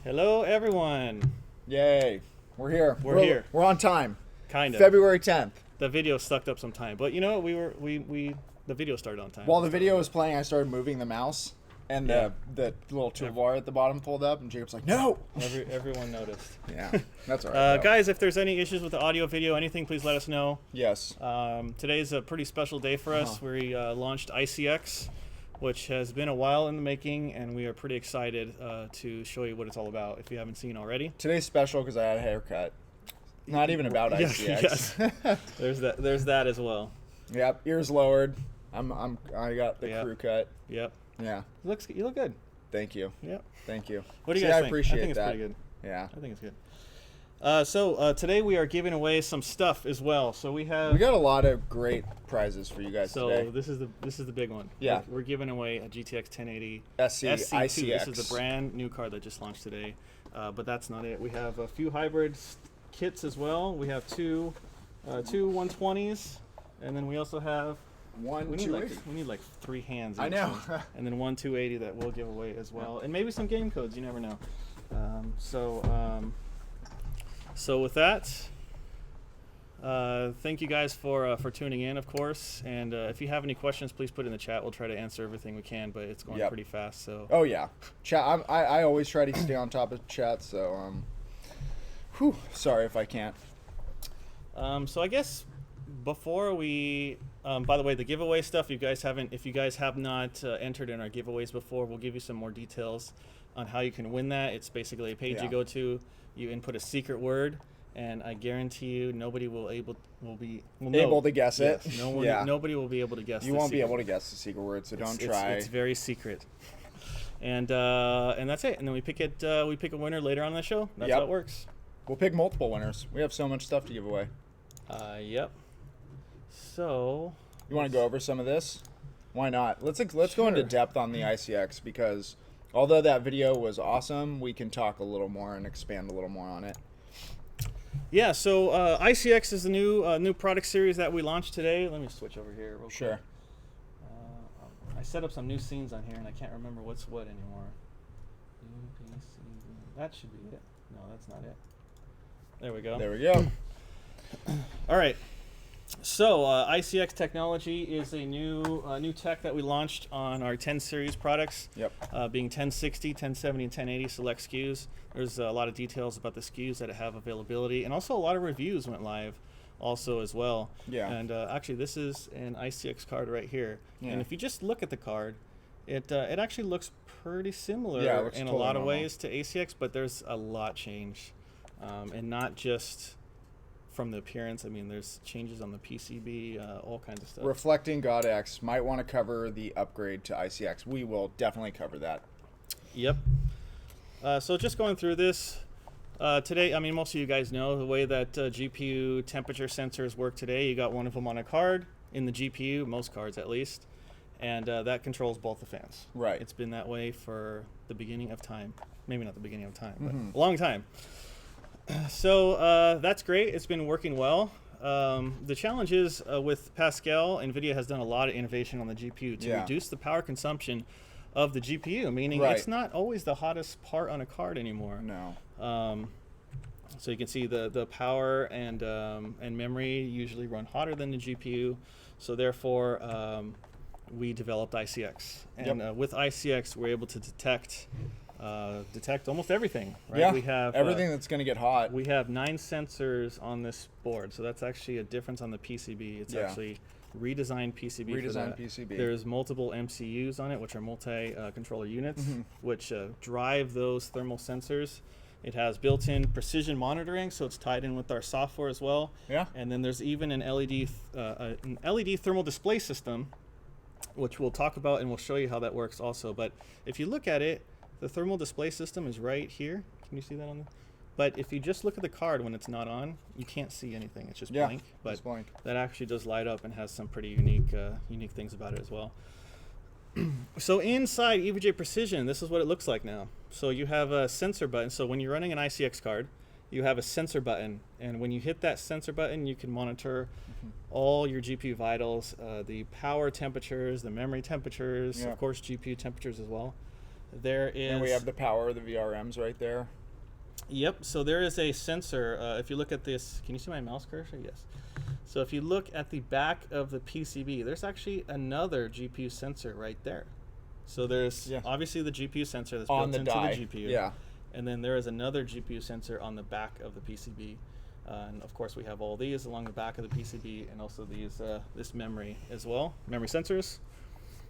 Hello, everyone. Yay. We're here. We're here. We're on time. Kind of. February 10th. The video sucked up some time, but you know what? The video started on time. While the video was playing, I started moving the mouse, and Yeah. the little toolbar at the bottom pulled up, and Jacob's like, "No." Everyone noticed. Yeah, that's all right. Guys, if there's any issues with the audio, video, anything, please let us know. Yes. Today's a pretty special day for us. We launched iCX, which has been a while in the making, and we are pretty excited to show you what it's all about if you haven't seen already. Today's special because I had a haircut. Not even about iCX. Yes. There's that as well. Yep. Ears lowered. I got the crew cut. Yep. Yeah. You look good. Tthink you. Yep. Thank you. What do you guys think? I appreciate I think it's that. pretty good. Yeah. I think it's good. So today we are giving away some stuff as well. So we got a lot of great prizes for you guys today. So this is the big one. Yeah. We're giving away a GTX 1080 SC SC2. iCX. This is the brand new card that just launched today. But that's not it. We have a few hybrid kits as well. We have two 120s, and then we also have we need like 3 hands. I know. And then one 280 that we'll give away as well, and maybe some game codes. You never know. So with that, thank you guys for tuning in, of course. And if you have any questions, please put it in the chat. We'll try to answer everything we can, but it's going pretty fast. So. Oh yeah, chat. I always try to stay on top of chat. So sorry if I can't. So I guess before we, by the way, the giveaway stuff. If you guys have not entered in our giveaways before, we'll give you some more details on how you can win that. It's basically a page you go to. You input a secret word, and I guarantee you nobody will be able to guess it. Nobody will be able to guess. You won't be able to guess the secret word, so don't try. It's very secret. And that's it. And then we pick a winner later on in the show. That's how it works. We'll pick multiple winners. We have so much stuff to give away. Yep. So you want to go over some of this? Why not? Let's go into depth on the iCX, because although that video was awesome, we can talk a little more and expand a little more on it. Yeah, so iCX is the new product series that we launched today. Let me switch over here real quick. I set up some new scenes on here, and I can't remember what's what anymore. That should be it. No, that's not it. There we go. There we go. All right. So iCX technology is a new tech that we launched on our 10 series products. Yep. Being 1060, 1070, and 1080 select SKUs. There's a lot of details about the SKUs that have availability, and also a lot of reviews went live also as well. Yeah. And actually, this is an iCX card right here. Yeah. And if you just look at the card, it actually looks pretty similar in a lot of ways to ACX, but there's a lot changed, and not just from the appearance. I mean, there's changes on the PCB, all kinds of stuff. Reflecting GodX might want to cover the upgrade to iCX. We will definitely cover that. Yep. So just going through this today, I mean, most of you guys know the way that GPU temperature sensors work today. You got one of them on a card in the GPU, most cards at least, and that controls both the fans. Right. It's been that way for the beginning of time. Maybe not the beginning of time, but a long time. So that's great. It's been working well. The challenge is with Pascal, NVIDIA has done a lot of innovation on the GPU to reduce the power consumption of the GPU, meaning it's not always the hottest part on a card anymore. No. So you can see the power and memory usually run hotter than the GPU. So therefore, we developed iCX. And with iCX, we're able to detect almost everything, right? Yeah, we have everything that's going to get hot. We have 9 sensors on this board, so that's actually a difference on the PCB. It's actually redesigned PCB. Redesigned PCB. There's multiple MCUs on it, which are multi-controller units, which drive those thermal sensors. It has built-in precision monitoring, so it's tied in with our software as well. Yeah. And then there's even an LED thermal display system, which we'll talk about, and we'll show you how that works also. But if you look at it, the thermal display system is right here. Can you see that on the? But if you just look at the card when it's not on, you can't see anything. It's just blank. But it's blank. That actually does light up and has some pretty unique things about it as well. So inside EVGA Precision, this is what it looks like now. So you have a sensor button. So when you're running an iCX card, you have a sensor button, and when you hit that sensor button, you can monitor all your GPU vitals, the power temperatures, the memory temperatures, of course GPU temperatures as well. There is. And we have the power of the VRMs right there. Yep. So there is a sensor. If you look at this, can you see my mouse cursor? Yes. So if you look at the back of the PCB, there's actually another GPU sensor right there. So there's obviously the GPU sensor that's on built the into die. the GPU. Yeah. And then there is another GPU sensor on the back of the PCB. And of course, we have all these along the back of the PCB, and also these this memory as well, memory sensors.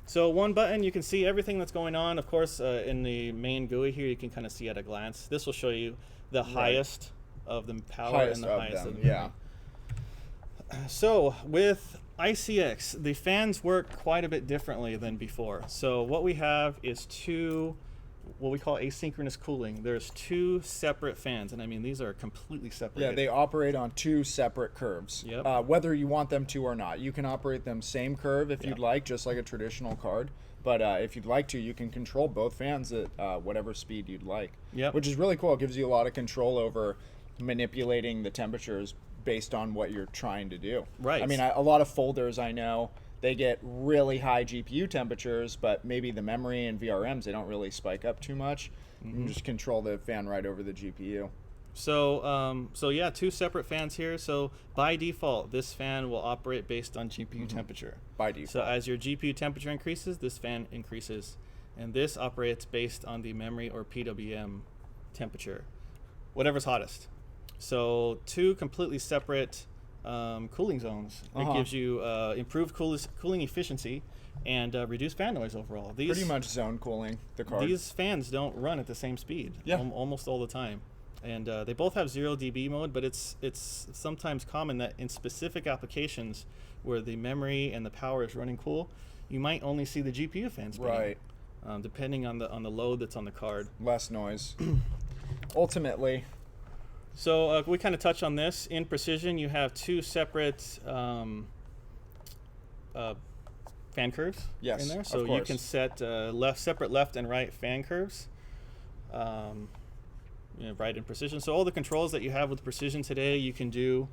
So one button, you can see everything that's going on. Of course, in the main GUI here, you can kind of see at a glance. This will show you the highest of the power and the highest of the memory. So with iCX, the fans work quite a bit differently than before. So what we have is what we call asynchronous cooling. There's two separate fans, and I mean these are completely separated. Yeah, they operate on two separate curves. Yep. Whether you want them to or not, you can operate them same curve if you'd like, just like a traditional card. But if you'd like to, you can control both fans at whatever speed you'd like. Yep. Which is really cool. It gives you a lot of control over manipulating the temperatures based on what you're trying to do. Right. I mean, a lot of folders I know, they get really high GPU temperatures, but maybe the memory and VRMs, they don't really spike up too much. You can just control the fan right over the GPU. So, yeah, two separate fans here. So by default, this fan will operate based on GPU temperature. By default. So as your GPU temperature increases, this fan increases. And this operates based on the memory or PWM temperature, whatever's hottest. So two completely separate cooling zones. It gives you improved cooling efficiency and reduced fan noise overall. Pretty much zone cooling the card. These fans don't run at the same speed almost all the time. And they both have 0 dB mode, but it's sometimes common that in specific applications where the memory and the power is running cool, you might only see the GPU fans spinning, right. Depending on the load that's on the card. Less noise. Ultimately. So we kind of touch on this. In Precision, you have two separate fan curves in there. So you can set separate left and right fan curves. Right in Precision. So all the controls that you have with Precision today, you can do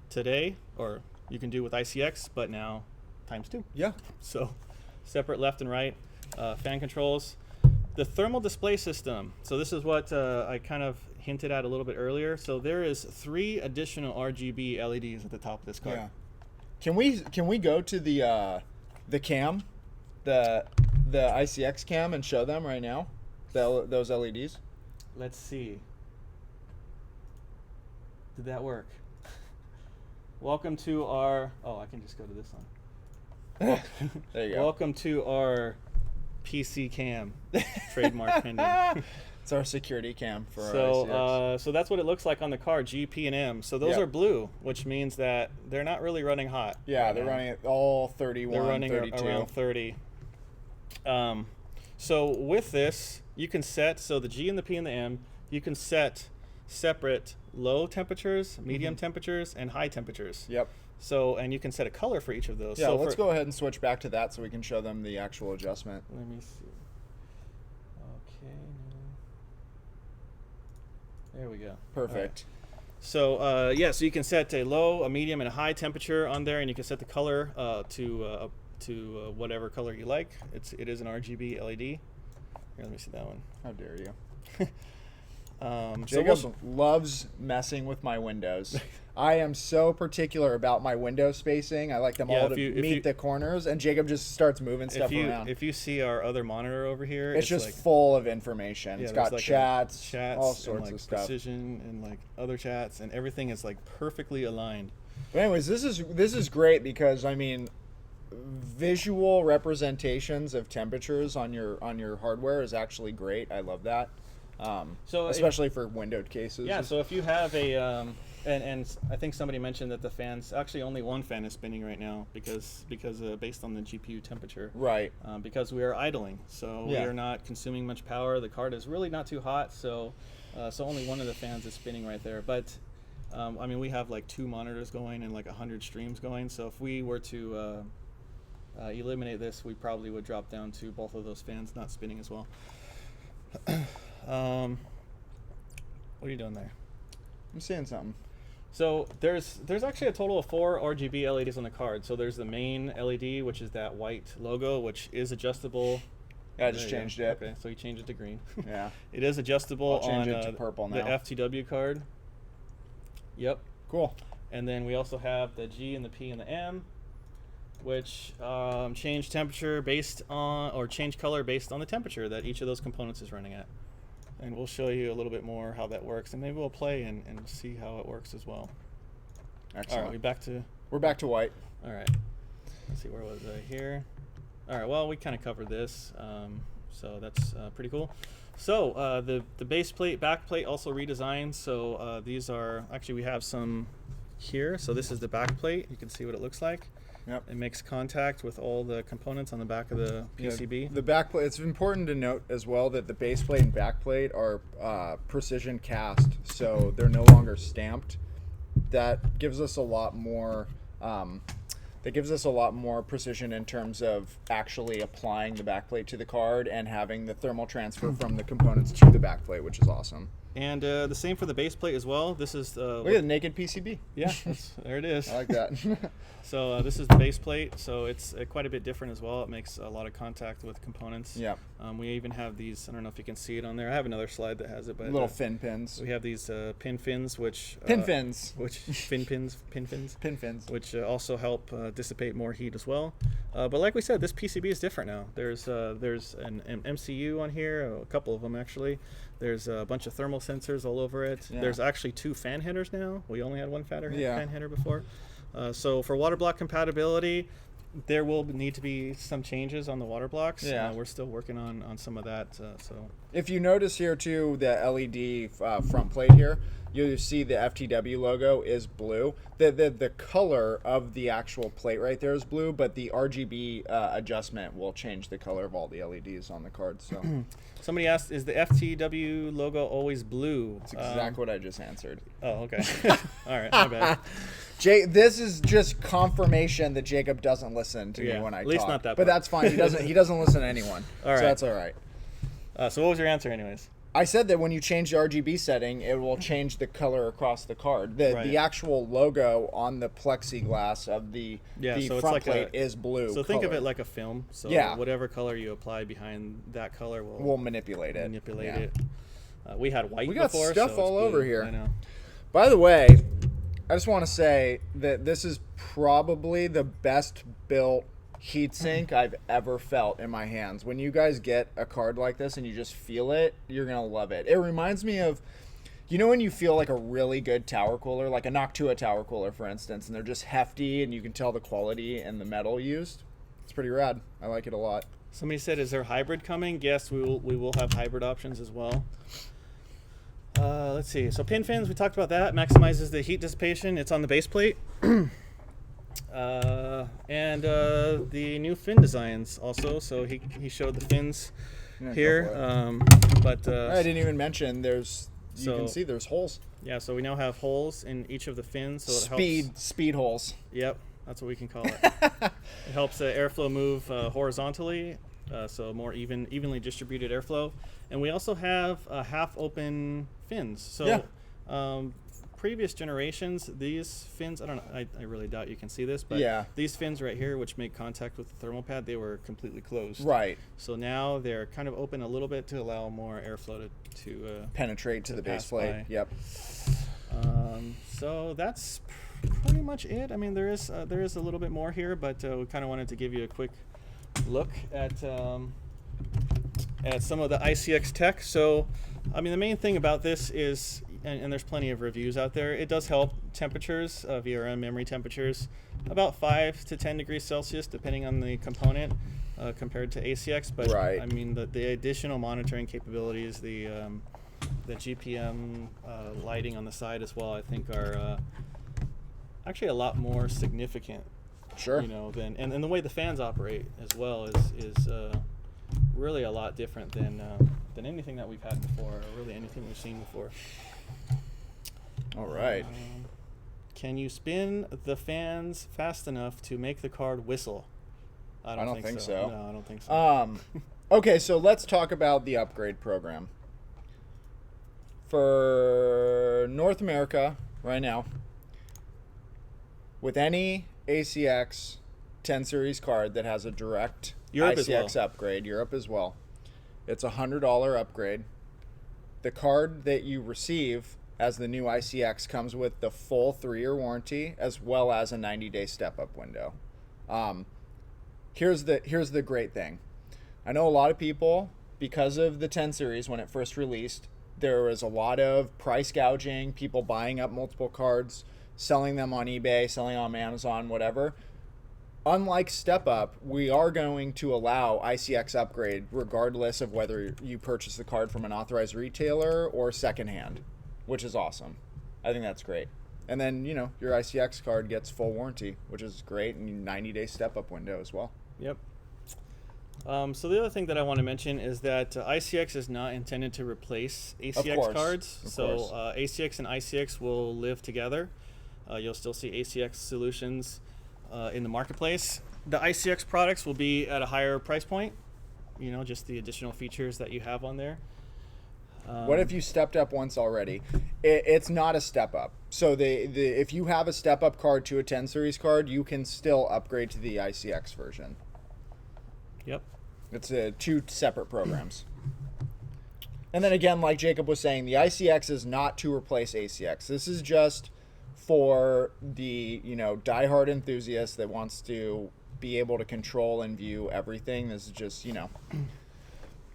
today, or you can do with iCX, but now times 2. Yeah. So separate left and right fan controls. The thermal display system. So this is what I kind of hinted at a little bit earlier. So there is 3 additional RGB LEDs at the top of this card. Yeah. Can we go to the cam, the iCX cam, and show them right now those LEDs? Let's see. Did that work? Welcome to our. Oh, I can just go to this one. There you go. Welcome to our PC cam. Trademark pending. It's our security cam for our iCX. So that's what it looks like on the card, G, P, and M. So those are blue, which means that they're not really running hot. Yeah, right, they're running at all 31, they're running 32. Around 30. So with this, you can set, so the G and the P and the M, you can set separate low temperatures, medium temperatures, and high temperatures. Yep. So, and you can set a color for each of those. Yeah, so let's go ahead and switch back to that so we can show them the actual adjustment. Let me see. Okay. There we go. Perfect. Right. So, so you can set a low, a medium, and a high temperature on there, and you can set the color to whatever color you like. It is an RGB LED. Here, let me see that one. How dare you? Jacob loves messing with my windows. I am so particular about my window spacing. I like them all to meet the corners, and Jacob just starts moving stuff around. If you see our other monitor over here, it's just like, full of information. Yeah, it's got like chats, all sorts and like of stuff. Precision and like other chats, and everything is like perfectly aligned. But anyways, this is great because I mean, visual representations of temperatures on your hardware is actually great. I love that. So especially for windowed cases. Yeah. So if you have a and I think somebody mentioned that the fans, actually only one fan is spinning right now because based on the GPU temperature. Right. Because we are idling, so we are not consuming much power. The card is really not too hot, so only one of the fans is spinning right there. But I mean, we have like 2 monitors going and like 100 streams going. So if we were to eliminate this, we probably would drop down to both of those fans not spinning as well. What are you doing there? I'm seeing something. So there's actually a total of 4 RGB LEDs on the card. So there's the main LED, which is that white logo, which is adjustable Yeah, I just changed it. Okay, so you changed it to green. Yeah. It is adjustable I'll change on it to purple the now. FTW card. Yep. Cool. And then we also have the G and the P and the M, which change temperature based on, or change color based on the temperature that each of those components is running at. And we'll show you a little bit more how that works, and maybe we'll play and see how it works as well. Excellent. All right, we're back to white. All right. Let's see, where was I here? All right, well, we kind of covered this, so that's pretty cool. So the base plate, back plate also redesigned. So these are, actually we have some here. So this is the back plate. You can see what it looks like. Yep. It makes contact with all the components on the back of the PCB. Yeah, the back plate, it's important to note as well that the base plate and back plate are precision cast, so they're no longer stamped. That gives us a lot more precision in terms of actually applying the backplate to the card and having the thermal transfer from the components to the backplate, which is awesome. And the same for the base plate as well. This is look at the naked PCB. Yeah, there it is. I like that. So this is the base plate. So it's quite a bit different as well. It makes a lot of contact with components. Yeah. We even have these. I don't know if you can see it on there. I have another slide that has it, but little fin pins. We have these pin fins, which pin fins, which also help dissipate more heat as well. But like we said, this PCB is different now. There's an MCU on here, a couple of them actually. There's a bunch of thermal sensors all over it. Yeah. There's actually 2 fan headers now. We only had one fan header before. So for water block compatibility, there will need to be some changes on the water blocks. Yeah. We're still working on some of that. So if you notice here too, the LED front plate here, you see the FTW logo is blue. The color of the actual plate right there is blue, but the RGB adjustment will change the color of all the LEDs on the card. So somebody asked, is the FTW logo always blue? That's exactly what I just answered. Oh, okay. All right, my bad. This is just confirmation that Jacob doesn't listen to me when I talk. At least not that part. But that's fine. He doesn't listen to anyone. All right. So that's all right. So what was your answer anyways? I said that when you change the RGB setting, it will change the color across the card. The actual logo on the plexiglass of the front plate is blue. So think of it like a film. So whatever color you apply behind that color will manipulate it. We had white. We got before, stuff so all over here. I know. By the way, I just want to say that this is probably the best built heatsink I've ever felt in my hands. When you guys get a card like this and you just feel it, you're gonna love it. It reminds me of, you know, when you feel like a really good tower cooler, like a Noctua tower cooler, for instance, and they're just hefty and you can tell the quality and the metal used. It's pretty rad. I like it a lot. Somebody said, is there hybrid coming? Yes, we will have hybrid options as well. Let's see. So pin fins, we talked about that. Maximizes the heat dissipation. It's on the base plate. And the new fin designs also. So he showed the fins here. But I didn't even mention you can see there's holes. Yeah, so we now have holes in each of the fins. So it helps. Speed holes. Yep, that's what we can call it. It helps the airflow move horizontally, so more evenly distributed airflow. And we also have half open fins. So previous generations, these fins, I don't know, I really doubt you can see this, but these fins right here, which make contact with the thermal pad, they were completely closed. Right. So now they're kind of open a little bit to allow more airflow to penetrate to the base plate. By. Yep. So that's pretty much it. I mean, there is a little bit more here, but we kind of wanted to give you a quick look at some of the iCX tech. So, I mean, the main thing about this is, and there's plenty of reviews out there, it does help temperatures, VRM memory temperatures, about 5 to 10 degrees Celsius, depending on the component, compared to ACX. But I mean, the additional monitoring capabilities, the GPM lighting on the side as well, I think are actually a lot more significant. Sure. You know, and the way the fans operate as well is really a lot different than anything that we've had before, or really anything we've seen before. All right. Can you spin the fans fast enough to make the card whistle? I don't think so. No, I don't think so. Okay, so let's talk about the upgrade program. For North America right now, with any ACX 10 series card that has a direct Europe iCX as well. upgrade, Europe as well, It's a $100 upgrade. The card that you receive as the new iCX comes with the full 3-year warranty as well as a 90-day step-up window. Here's the great thing. I know a lot of people, because of the 10 series when it first released, there was a lot of price gouging, people buying up multiple cards, selling them on eBay, selling on Amazon, whatever. Unlike Step Up, we are going to allow iCX upgrade regardless of whether you purchase the card from an authorized retailer or secondhand, which is awesome. I think that's great. And then, your iCX card gets full warranty, which is great, and 90-day Step Up window as well. Yep. So the other thing that I want to mention is that iCX is not intended to replace ACX cards. So ACX and iCX will live together. You'll still see ACX solutions in the marketplace. The iCX products will be at a higher price point, just the additional features that you have on there. What if you stepped up once already? It's not a step up. So if you have a step up card to a 10 series card, you can still upgrade to the iCX version. Yep. It's 2 separate programs. And then again, like Jacob was saying, the iCX is not to replace ACX. This is just for the, diehard enthusiast that wants to be able to control and view everything. This is just,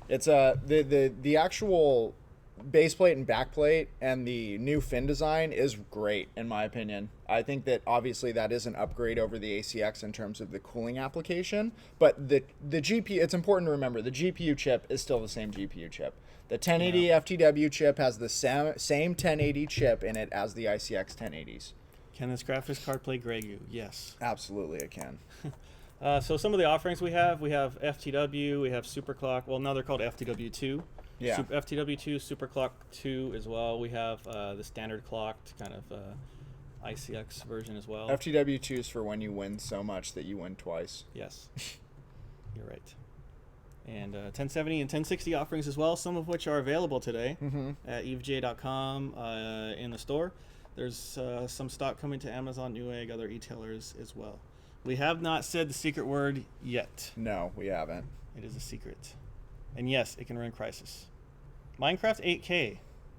it's the actual base plate and back plate and the new fin design is great in my opinion. I think that obviously that is an upgrade over the ACX in terms of the cooling application, but the GPU, it's important to remember the GPU chip is still the same GPU chip. The 1080 FTW chip has the same 1080 chip in it as the iCX 1080s. Can this graphics card play Grey Goo? Yes. Absolutely it can. So some of the offerings we have FTW, we have Superclock. Well, now they're called FTW2. Yeah. FTW2, Superclock 2 as well. We have the standard clocked kind of iCX version as well. FTW2 is for when you win so much that you win twice. Yes. You're right. And 1070 and 1060 offerings as well, some of which are available today at EVGA.com in the store. There's some stock coming to Amazon, Newegg, other retailers as well. We have not said the secret word yet. No, we haven't. It is a secret. And yes, it can run Crysis. Minecraft 8K,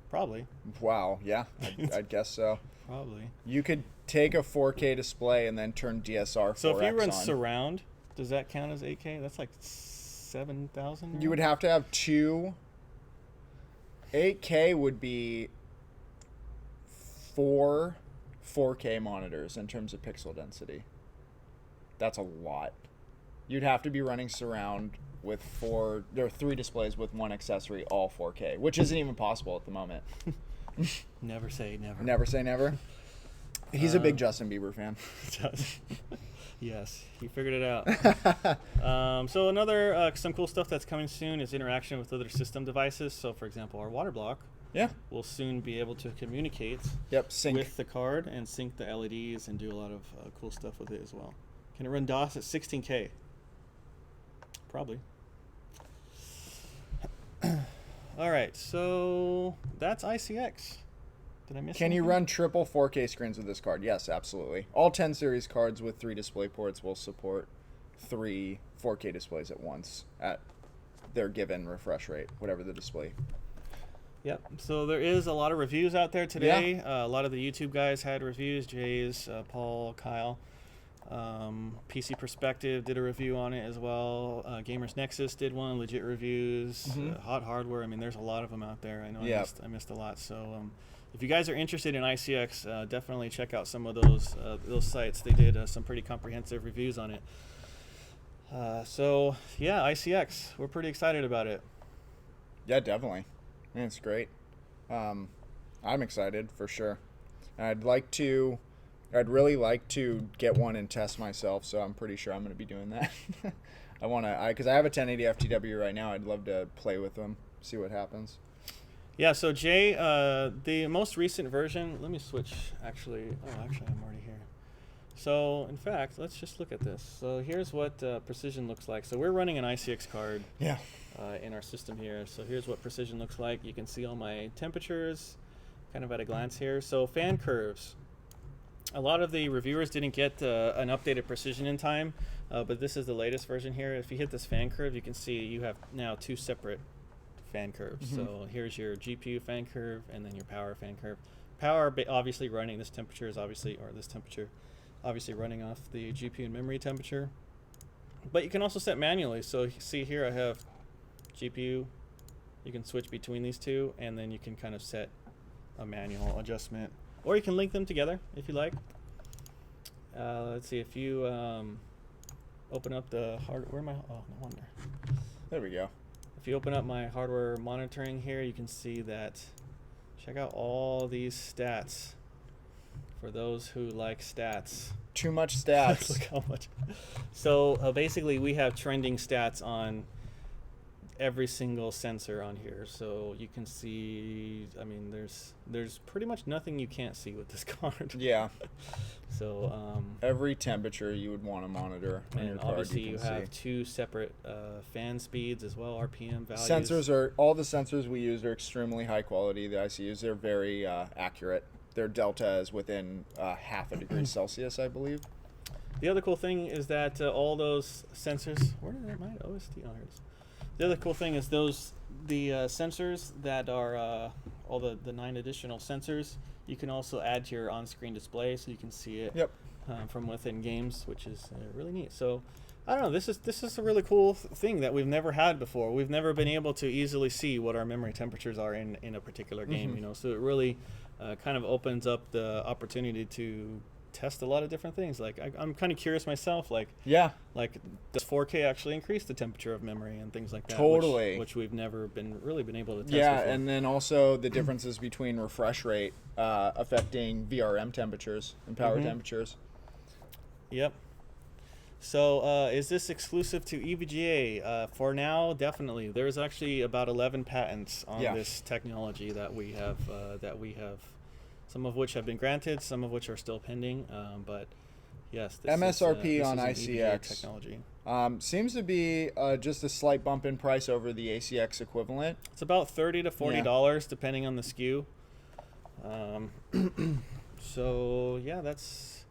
probably. Wow, yeah, I'd guess so. Probably. You could take a 4K display and then turn DSR 4X So if you run on. surround, does that count as 8K? That's like 7,000? You would have to have 2. 8K would be 4 4K monitors in terms of pixel density. That's a lot. You'd have to be running surround with 3 displays with 1 accessory, all 4K, which isn't even possible at the moment. Never say never. Never say never. He's a big Justin Bieber fan. Yes, he figured it out. So another some cool stuff that's coming soon is interaction with other system devices. So for example, our water block will soon be able to communicate sync with the card and sync the LEDs and do a lot of cool stuff with it as well. Can it run DOS at 16K? Probably. All right, so that's iCX. Did I miss Can you anything? run triple 4K screens with this card? Yes, absolutely. All 10 series cards with 3 display ports will support 3 4K displays at once at their given refresh rate, whatever the display. Yep. So there is a lot of reviews out there today. A lot of the YouTube guys had reviews. Jay's, Paul, Kyle. PC Perspective did a review on it as well. Gamers Nexus did one. Legit Reviews. Hot Hardware. I mean, there's a lot of them out there. I know I missed a lot. So if you guys are interested in iCX, definitely check out some of those sites. They did some pretty comprehensive reviews on it. So yeah, iCX. We're pretty excited about it. Yeah, definitely. Man, it's great. I'm excited for sure. I'd really like to get one and test myself, so I'm pretty sure I'm going to be doing that. Because I have a 1080 FTW right now. I'd love to play with them, see what happens. Yeah, so Jay, the most recent version, let me switch, actually. I'm already here. So, in fact, let's just look at this. So here's what Precision looks like. So we're running an iCX card in our system here. So here's what Precision looks like. You can see all my temperatures kind of at a glance here. So fan curves. A lot of the reviewers didn't get an updated Precision in time, but this is the latest version here. If you hit this fan curve, you can see you have now 2 separate fan curves. So here's your GPU fan curve, and then your power fan curve. Power obviously running this temperature is obviously running off the GPU and memory temperature. But you can also set manually. So see here I have GPU. You can switch between these two, and then you can kind of set a manual adjustment, or you can link them together if you like. Let's see, if you open up the hardware, no wonder. There we go. If you open up my hardware monitoring here, you can see that. Check out all these stats. For those who like stats. Too much stats. Look how much. So basically, we have trending stats on every single sensor on here. So you can see, I mean, there's pretty much nothing you can't see with this card. Yeah. So every temperature you would want to monitor on and your card, obviously you have see. two separate fan speeds as well, RPM values. All the sensors we use are extremely high quality. The ICUs, they're very accurate. Their delta is within half a degree Celsius, I believe. The other cool thing is that all those sensors, where did my OST on here? The other cool thing is the sensors that are all the 9 additional sensors, you can also add to your on-screen display, so you can see it from within games, which is really neat. So I don't know, this is a really cool thing that we've never had before. We've never been able to easily see what our memory temperatures are in a particular game. You know, so it really kind of opens up the opportunity to test a lot of different things. Like I'm kind of curious myself, like does 4K actually increase the temperature of memory and things like that? Totally. Which we've never been able to test. Yeah, before. and then also the differences between refresh rate affecting VRM temperatures and power temperatures. Yep. So is this exclusive to EVGA? For now, definitely. There's actually about 11 patents on this technology that we have. Some of which have been granted, some of which are still pending. But yes, this MSRP is on EVGA iCX technology. Seems to be just a slight bump in price over the ACX equivalent. It's about $30 to $40 depending on the SKU. So yeah, that's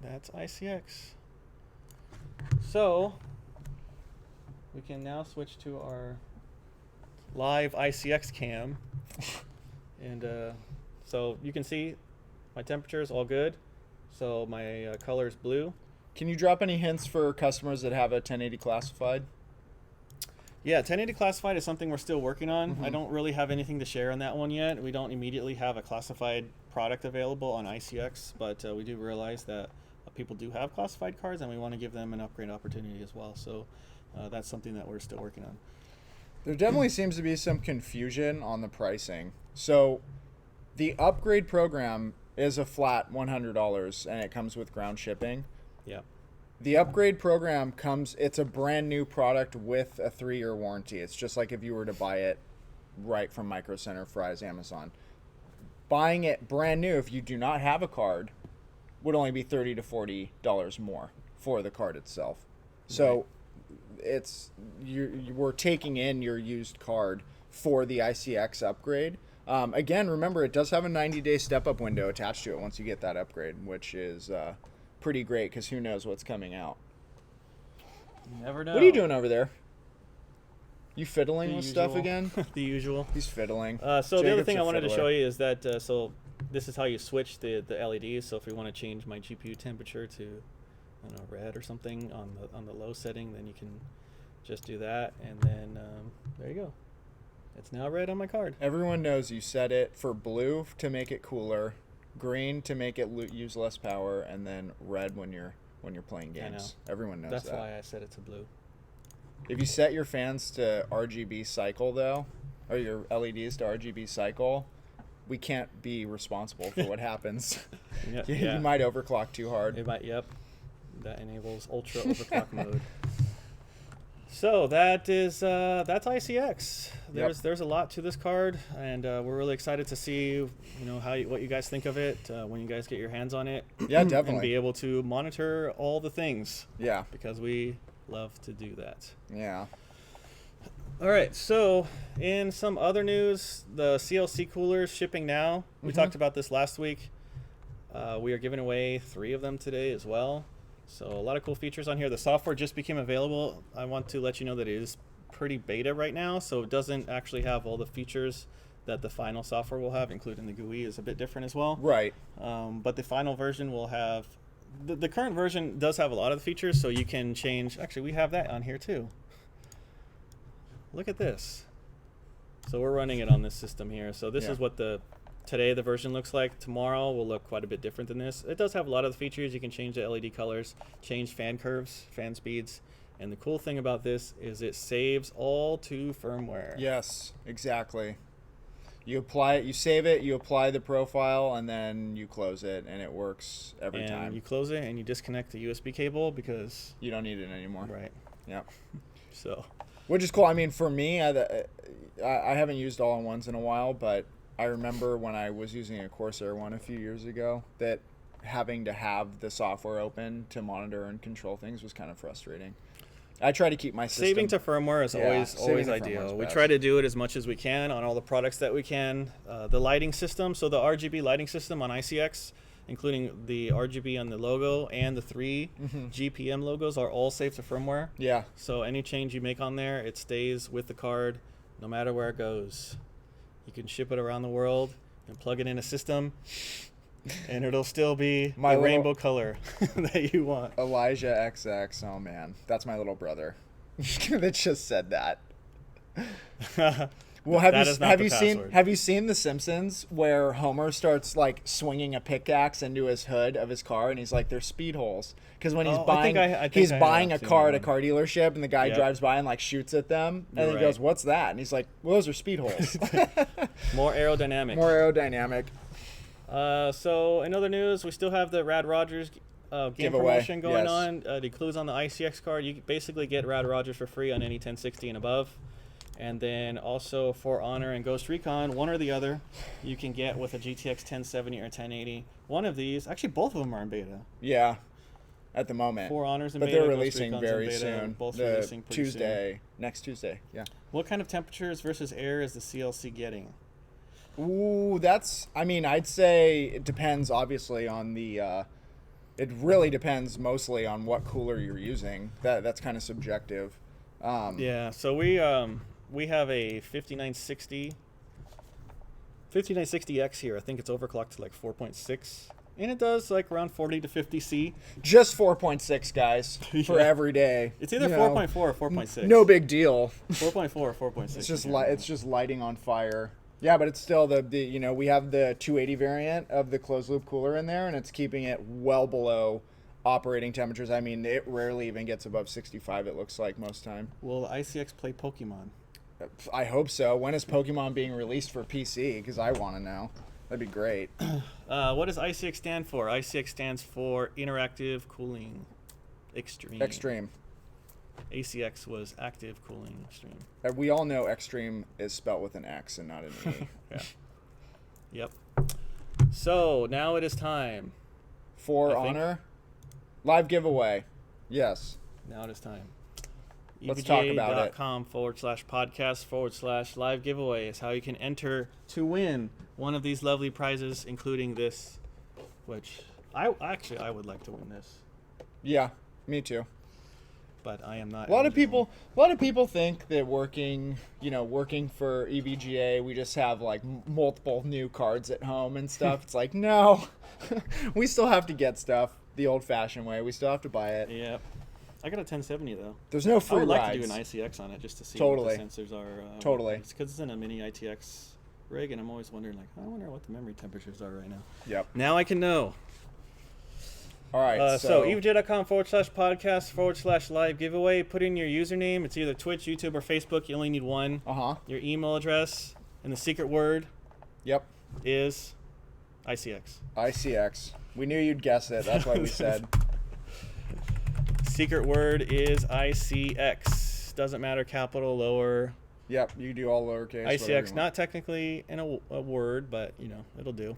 iCX. So we can now switch to our live iCX cam, and so you can see my temperature is all good. So my color is blue. Can you drop any hints for customers that have a 1080 classified? Yeah, 1080 classified is something we're still working on. I don't really have anything to share on that one yet. We don't immediately have a classified product available on iCX, but we do realize that people do have classified cards, and we want to give them an upgrade opportunity as well. So that's something that we're still working on. There definitely seems to be some confusion on the pricing. So the upgrade program is a flat $100, and it comes with ground shipping. Yeah. The upgrade program it's a brand new product with a 3-year warranty. It's just like if you were to buy it right from Micro Center, Fry's, Amazon. Buying it brand new, if you do not have a card, would only be $30 to $40 more for the card itself. So we're taking in your used card for the iCX upgrade. Again, remember, it does have a 90-day step-up window attached to it once you get that upgrade, which is pretty great because who knows what's coming out. You never know. What are you doing over there? You fiddling with stuff again? The usual. He's fiddling. So the other thing I wanted to show you is that so this is how you switch the LEDs. So if we want to change my GPU temperature to, I don't know, red or something on the low setting, then you can just do that, and then there you go. It's now red on my card. Everyone knows you set it for blue to make it cooler, green to make it use less power, and then red when you're playing games. Everyone knows that. That's why I set it to blue. If you set your fans to RGB cycle though, or your LEDs to RGB cycle, we can't be responsible for what happens. You might overclock too hard. It might. Yep. That enables ultra overclock mode. So that's iCX. There's a lot to this card, and we're really excited to see what you guys think of it when you guys get your hands on it. Yeah, definitely. And be able to monitor all the things. Yeah. Because we love to do that. Yeah. All right. So in some other news, the CLC coolers shipping now. We talked about this last week. We are giving away 3 of them today as well. So a lot of cool features on here. The software just became available. I want to let you know that it is pretty beta right now, so it doesn't actually have all the features that the final software will have, including the GUI is a bit different as well. Right. But the final version will have, the current version does have a lot of the features, so you can change, actually we have that on here too. Look at this. So we're running it on this system here. So this is what today the version looks like. Tomorrow will look quite a bit different than this. It does have a lot of the features. You can change the LED colors, change fan curves, fan speeds. And the cool thing about this is it saves all to firmware. Yes, exactly. You apply it, you save it, you apply the profile, and then you close it, and it works every time. You close it and you disconnect the USB cable because you don't need it anymore. Right. Yep. So, which is cool. I mean, for me, I haven't used all-in-ones in a while, but I remember when I was using a Corsair one a few years ago that having to have the software open to monitor and control things was kind of frustrating. I try to keep my system. Saving to firmware is always ideal. We try to do it as much as we can on all the products that we can. The lighting system, so the RGB lighting system on iCX, including the RGB on the logo and the 3 GPM logos, are all saved to firmware. Yeah. So any change you make on there, it stays with the card no matter where it goes. You can ship it around the world and plug it in a system, and it'll still be the rainbow color that you want. Elijah XX. Oh man, that's my little brother that just said that. Well, have you seen The Simpsons where Homer starts like swinging a pickaxe into his hood of his car, and he's like, "There's speed holes," because when he's buying a car at a car dealership, and the guy drives by and like shoots at them, and he goes, "What's that?" And he's like, "Well, those are speed holes." More aerodynamic. More aerodynamic. So in other news, we still have the Rad Rogers game promotion going on. It includes on the iCX card. You basically get Rad Rogers for free on any 1060 and above. And then also For Honor and Ghost Recon, one or the other, you can get with a GTX 1070 or 1080. One of these, actually both of them are in beta. Yeah, at the moment. For Honors in beta, but they're releasing very soon. Both releasing pretty soon. Next Tuesday. Yeah. What kind of temperatures versus air is the CLC getting? Ooh, I'd say it depends obviously on the, it really depends mostly on what cooler you're using. That's kind of subjective. Yeah, so we have a 5960X here. I think it's overclocked to like 4.6. And it does like around 40 to 50 C. Just 4.6, guys, for every day. It's either 4.4 or 4.6. No big deal. 4.4 or 4.6. It's just lighting on fire. Yeah, but it's still the we have the 280 variant of the closed loop cooler in there, and it's keeping it well below operating temperatures. I mean, it rarely even gets above 65, it looks like, most time. Will iCX play Pokemon? I hope so. When is Pokemon being released for PC? Because I want to know. That'd be great. What does iCX stand for? iCX stands for Interactive Cooling Extreme. Extreme. ACX was Active Cooling Extreme. We all know Extreme is spelled with an X and not an E. Yeah. Yep. So now it is time. For Honor. Live giveaway. Yes. Now it is time. Let's talk about it. EVGA.com/podcast/live giveaway is how you can enter to win one of these lovely prizes, including this, which I would like to win this. Yeah, me too. But I am not. A lot of people think that working for EVGA, we just have like multiple new cards at home and stuff. It's like, no, we still have to get stuff the old-fashioned way. We still have to buy it. Yeah. I got a 1070 though. There's no free rides. I would like to do an iCX on it just to see what the sensors are. Totally. It's because it's in a mini ITX rig, and I'm always wondering, like, I wonder what the memory temperatures are right now. Yep. Now I can know. All right. So EVGA.com/podcast/live giveaway. Put in your username. It's either Twitch, YouTube, or Facebook. You only need one. Your email address and the secret word. Yep. Is ICX. ICX. We knew you'd guess it. That's why we said. Secret word is ICX. Doesn't matter, capital, lower. Yep, you do all lowercase. ICX, not technically in a word, but it'll do.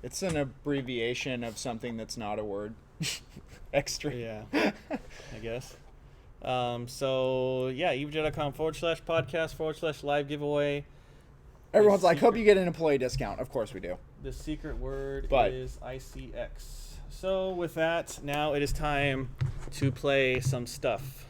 It's an abbreviation of something that's not a word. Extra. Yeah, I guess. So yeah, EVGA.com/podcast/live giveaway. Everyone's like, hope you get an employee discount. Of course we do. The secret word is ICX. So with that, now it is time to play some stuff.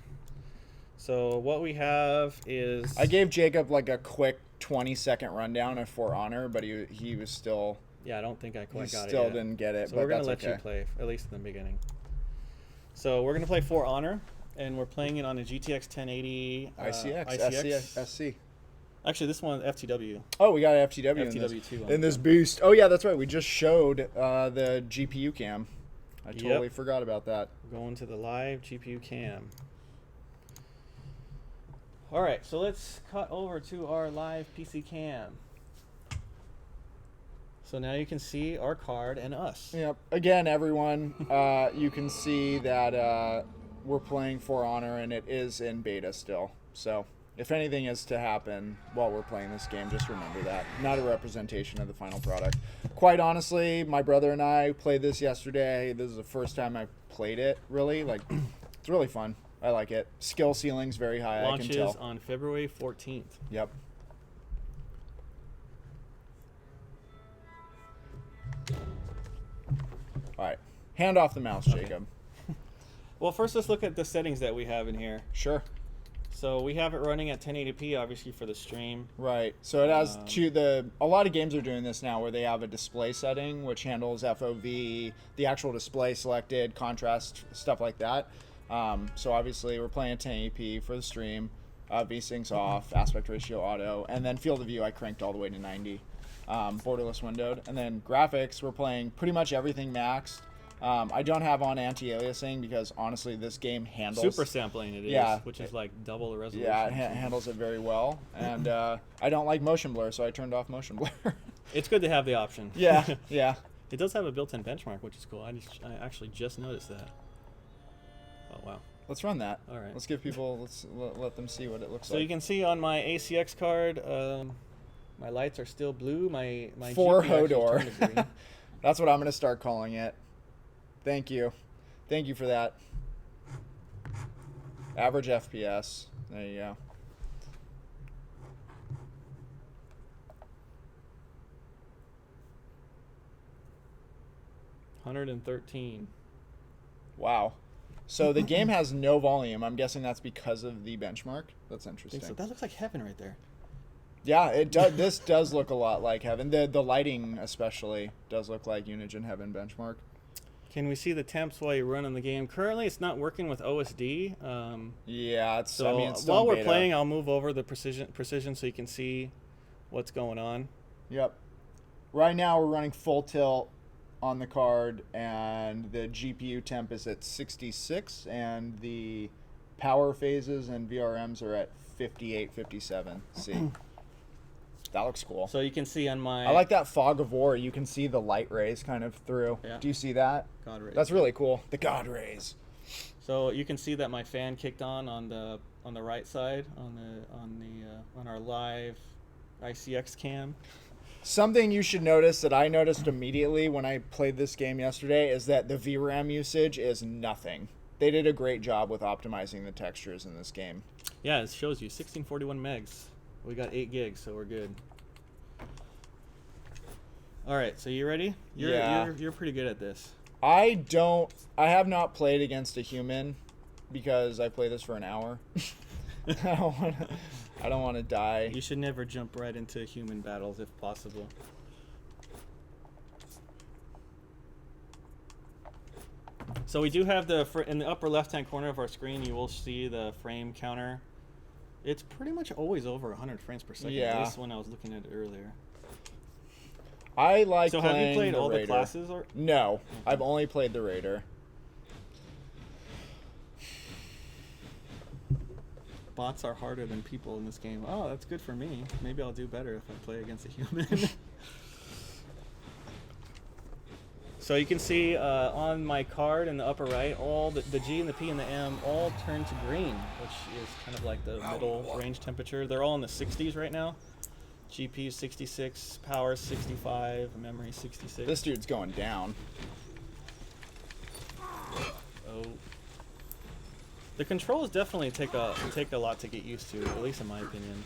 So what we have is... I gave Jacob like a quick 20-second rundown of For Honor, but he was still... Yeah, I don't think I quite got it still yet. didn't get it, So but we're going to that's let you play, at least in the beginning. So we're going to play For Honor, and we're playing it on a GTX 1080 iCX SC. Actually, this one FTW. Oh, we got an FTW FTW2 in this boost. Oh, yeah, that's right. We just showed the GPU cam. I totally forgot about that. Going to the live GPU cam. All right, so let's cut over to our live PC cam. So now you can see our card and us. Yep. Again, everyone, you can see that we're playing For Honor, and it is in beta still. So if anything is to happen while we're playing this game, just remember that. Not a representation of the final product. Quite honestly, my brother and I played this yesterday. This is the first time I played it, really. Like, it's really fun. I like it. Skill ceiling's very high, I can tell. Launches on February 14th. Yep. All right. Hand off the mouse, Jacob. Well, first let's look at the settings that we have in here. Sure. So we have it running at 1080p, obviously, for the stream. Right. So it has a lot of games are doing this now where they have a display setting which handles FOV, the actual display selected, contrast, stuff like that. So obviously we're playing at 1080p for the stream, VSyncs off, aspect ratio auto, and then field of view I cranked all the way to 90, borderless windowed. And then graphics, we're playing pretty much everything maxed. I don't have on anti-aliasing because honestly this game handles... Super sampling it is, which is like double the resolution. Yeah, it handles it very well. And I don't like motion blur, so I turned off motion blur. It's good to have the option. Yeah, yeah. It does have a built-in benchmark, which is cool. I actually just noticed that. Oh, wow. Let's run that. All right. Let's give people, let them see what it looks like. So you can see on my ACX card, my lights are still blue. My For GPU actually Hodor. turned to green. That's what I'm going to start calling it. Thank you. Thank you for that. Average FPS. There you go. $113. Wow. So the game has no volume. I'm guessing that's because of the benchmark. That's interesting. So that looks like heaven right there. Yeah, it does. This does look a lot like heaven. The lighting especially does look like Unigine Heaven benchmark. Can we see the temps while you're running the game? Currently, it's not working with OSD. Yeah, it's. So I mean, it's still while in we're beta. playing, I'll move over the precision so you can see what's going on. Yep. Right now we're running full tilt on the card, and the GPU temp is at 66, and the power phases and VRMs are at 58, 57. See. That looks cool. So you can see on my... I like that fog of war. You can see the light rays kind of through. Yeah. Do you see that? God rays. That's really cool. The God rays. So you can see that my fan kicked on the right side on our live iCX cam. Something you should notice that I noticed immediately when I played this game yesterday is that the VRAM usage is nothing. They did a great job with optimizing the textures in this game. Yeah, it shows you 1641 megs. We got 8 gigs, so we're good. All right, so you ready? You're pretty good at this. I have not played against a human because I play this for an hour. I don't want to die. You should never jump right into human battles if possible. So we do have in the upper left-hand corner of our screen, you will see the frame counter. It's pretty much always over 100 frames per second. Yeah. At least when I was looking at it earlier. I like So playing have you played all Raider. the classes? Or? No, Okay. I've only played the Raider. Bots are harder than people in this game. Oh, that's good for me. Maybe I'll do better if I play against a human. So you can see on my card in the upper right, all the G and the P and the M all turn to green, which is kind of like the middle range temperature. They're all in the 60s right now. GPU 66, power 65, memory 66. This dude's going down. Oh. The controls definitely take a lot to get used to, at least in my opinion.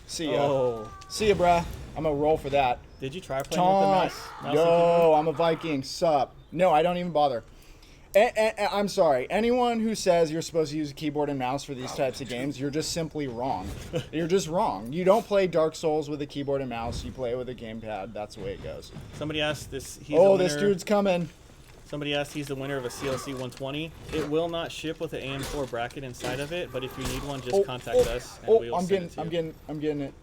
See ya. Oh. See ya, bruh. I'm gonna roll for that. Did you try playing with the mouse? Yo, I'm a Viking. Sup? No, I don't even bother. I'm sorry. Anyone who says you're supposed to use a keyboard and mouse for these types of games, you're just simply wrong. You're just wrong. You don't play Dark Souls with a keyboard and mouse. You play it with a gamepad. That's the way it goes. Somebody asked this. This dude's coming. Somebody asked he's the winner of a CLC 120. It will not ship with an AM4 bracket inside of it, but if you need one, just contact us and we'll send it to you. I'm getting it.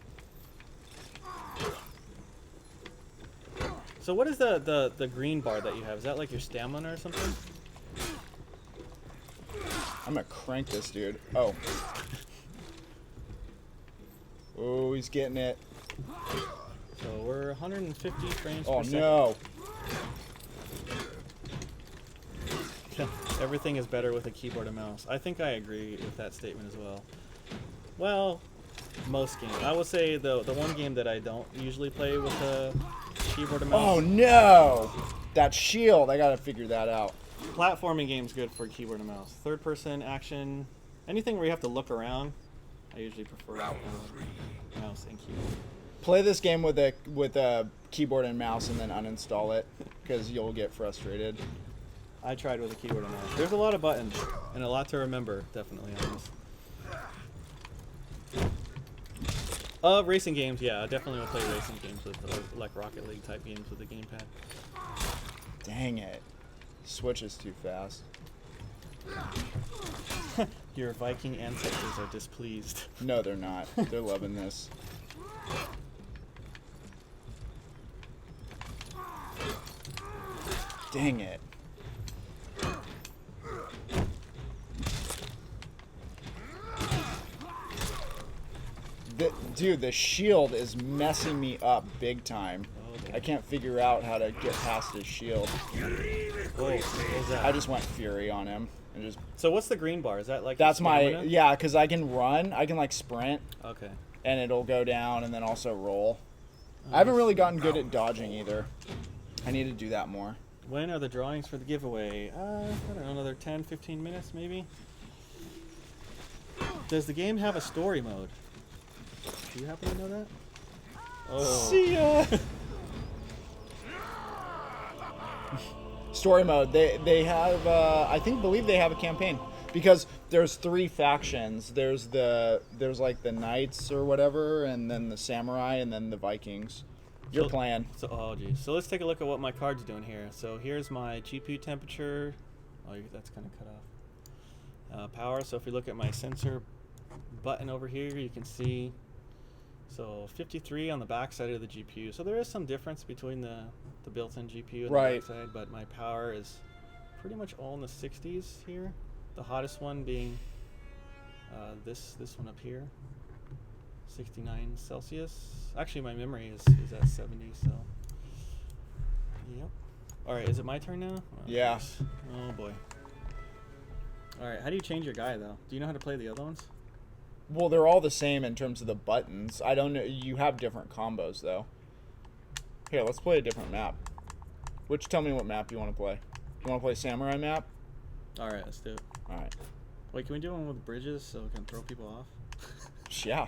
So what is the green bar that you have? Is that like your stamina or something? I'm gonna crank this dude. Oh. Oh, he's getting it. So we're 150 frames per second. Oh no. Everything is better with a keyboard and mouse. I think I agree with that statement as well. Well, most games. I will say the one game that I don't usually play with a keyboard and mouse. Oh no! That shield, I gotta figure that out. Platforming game's good for keyboard and mouse. Third person action, anything where you have to look around, I usually prefer mouse and keyboard. Play this game with a keyboard and mouse and then uninstall it, because you'll get frustrated. I tried with a keyboard and mouse. There's a lot of buttons and a lot to remember, definitely on this. Racing games, yeah, I definitely will play racing games with like Rocket League type games with the gamepad. Dang it. Switch is too fast. Your Viking ancestors are displeased. No, they're not. They're loving this. Dang it. Dude, the shield is messing me up big time. I can't figure out how to get past his shield. Whoa, what was that? I just went Fury on him. And just. So what's the green bar? Is that like That's my... Yeah, because I can run. I can like sprint. Okay. And it'll go down and then also roll. I haven't really gotten good at dodging either. I need to do that more. When are the drawings for the giveaway? I don't know, another 10, 15 minutes maybe? Does the game have a story mode? Do you happen to know that? Oh. See ya! Story mode. They have believe they have a campaign because there's 3 factions. There's like the knights or whatever, and then the samurai, and then the Vikings. Your plan. So oh geez. So let's take a look at what my card's doing here. So here's my GPU temperature. Oh, that's kind of cut off. Power. So if you look at my sensor button over here, you can see. So 53 on the back side of the GPU. So there is some difference between the built-in GPU and the back side, but my power is pretty much all in the 60s here. The hottest one being this one up here, 69 Celsius. Actually, my memory is at 70, so yep. All right, is it my turn now? Oh, yeah. Geez. Oh boy. All right, how do you change your guy though? Do you know how to play the other ones? Well, they're all the same in terms of the buttons. I don't know. You have different combos, though. Here, let's play a different map. Tell me what map you want to play. You want to play Samurai map? All right, let's do it. All right. Wait, can we do one with bridges so we can throw people off? Yeah.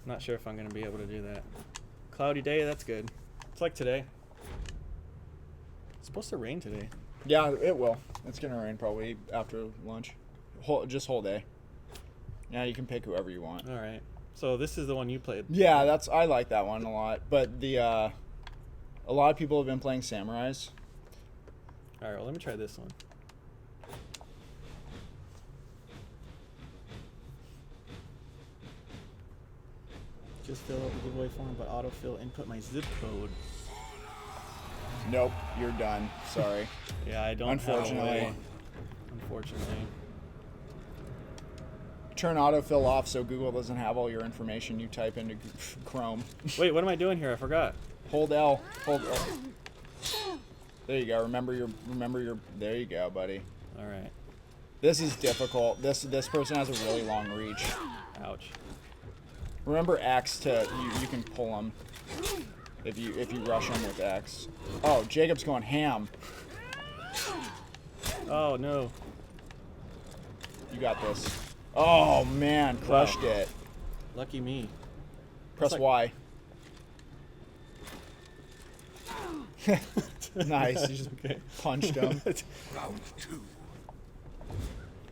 Not sure if I'm going to be able to do that. Cloudy day, that's good. It's like today. It's supposed to rain today. Yeah, it will. It's going to rain probably after lunch. Just whole day. Yeah, you can pick whoever you want. All right. So this is the one you played. Yeah, I like that one a lot. But a lot of people have been playing Samurais. All right, well, let me try this one. Just fill out the giveaway form, but autofill input my zip code. Nope, you're done. Sorry. Yeah, I don't. Unfortunately. Unfortunately. Turn autofill off so Google doesn't have all your information you type into Chrome. Wait, what am I doing here? I forgot. Hold L. Hold L. There you go. Remember your. There you go, buddy. All right. This is difficult. This person has a really long reach. Ouch. Remember X to you can pull them if you rush them with X. Oh, Jacob's going ham. Oh no. You got this. Oh man, crushed it. Lucky me. Press Y. Nice. You just punched him. Round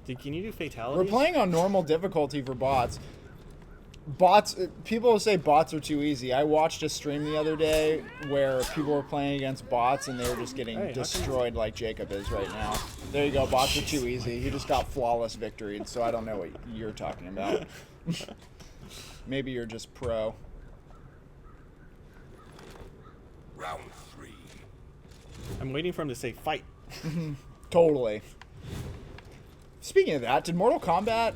2. Can you do fatalities? We're playing on normal difficulty for bots. Bots, people say bots are too easy. I watched a stream the other day where people were playing against bots and they were just getting destroyed like Jacob is right now. There you go, bots are too easy. He just got flawless victoried, so I don't know what you're talking about. Maybe you're just pro. Round 3. I'm waiting for him to say fight. Totally. Speaking of that, did Mortal Kombat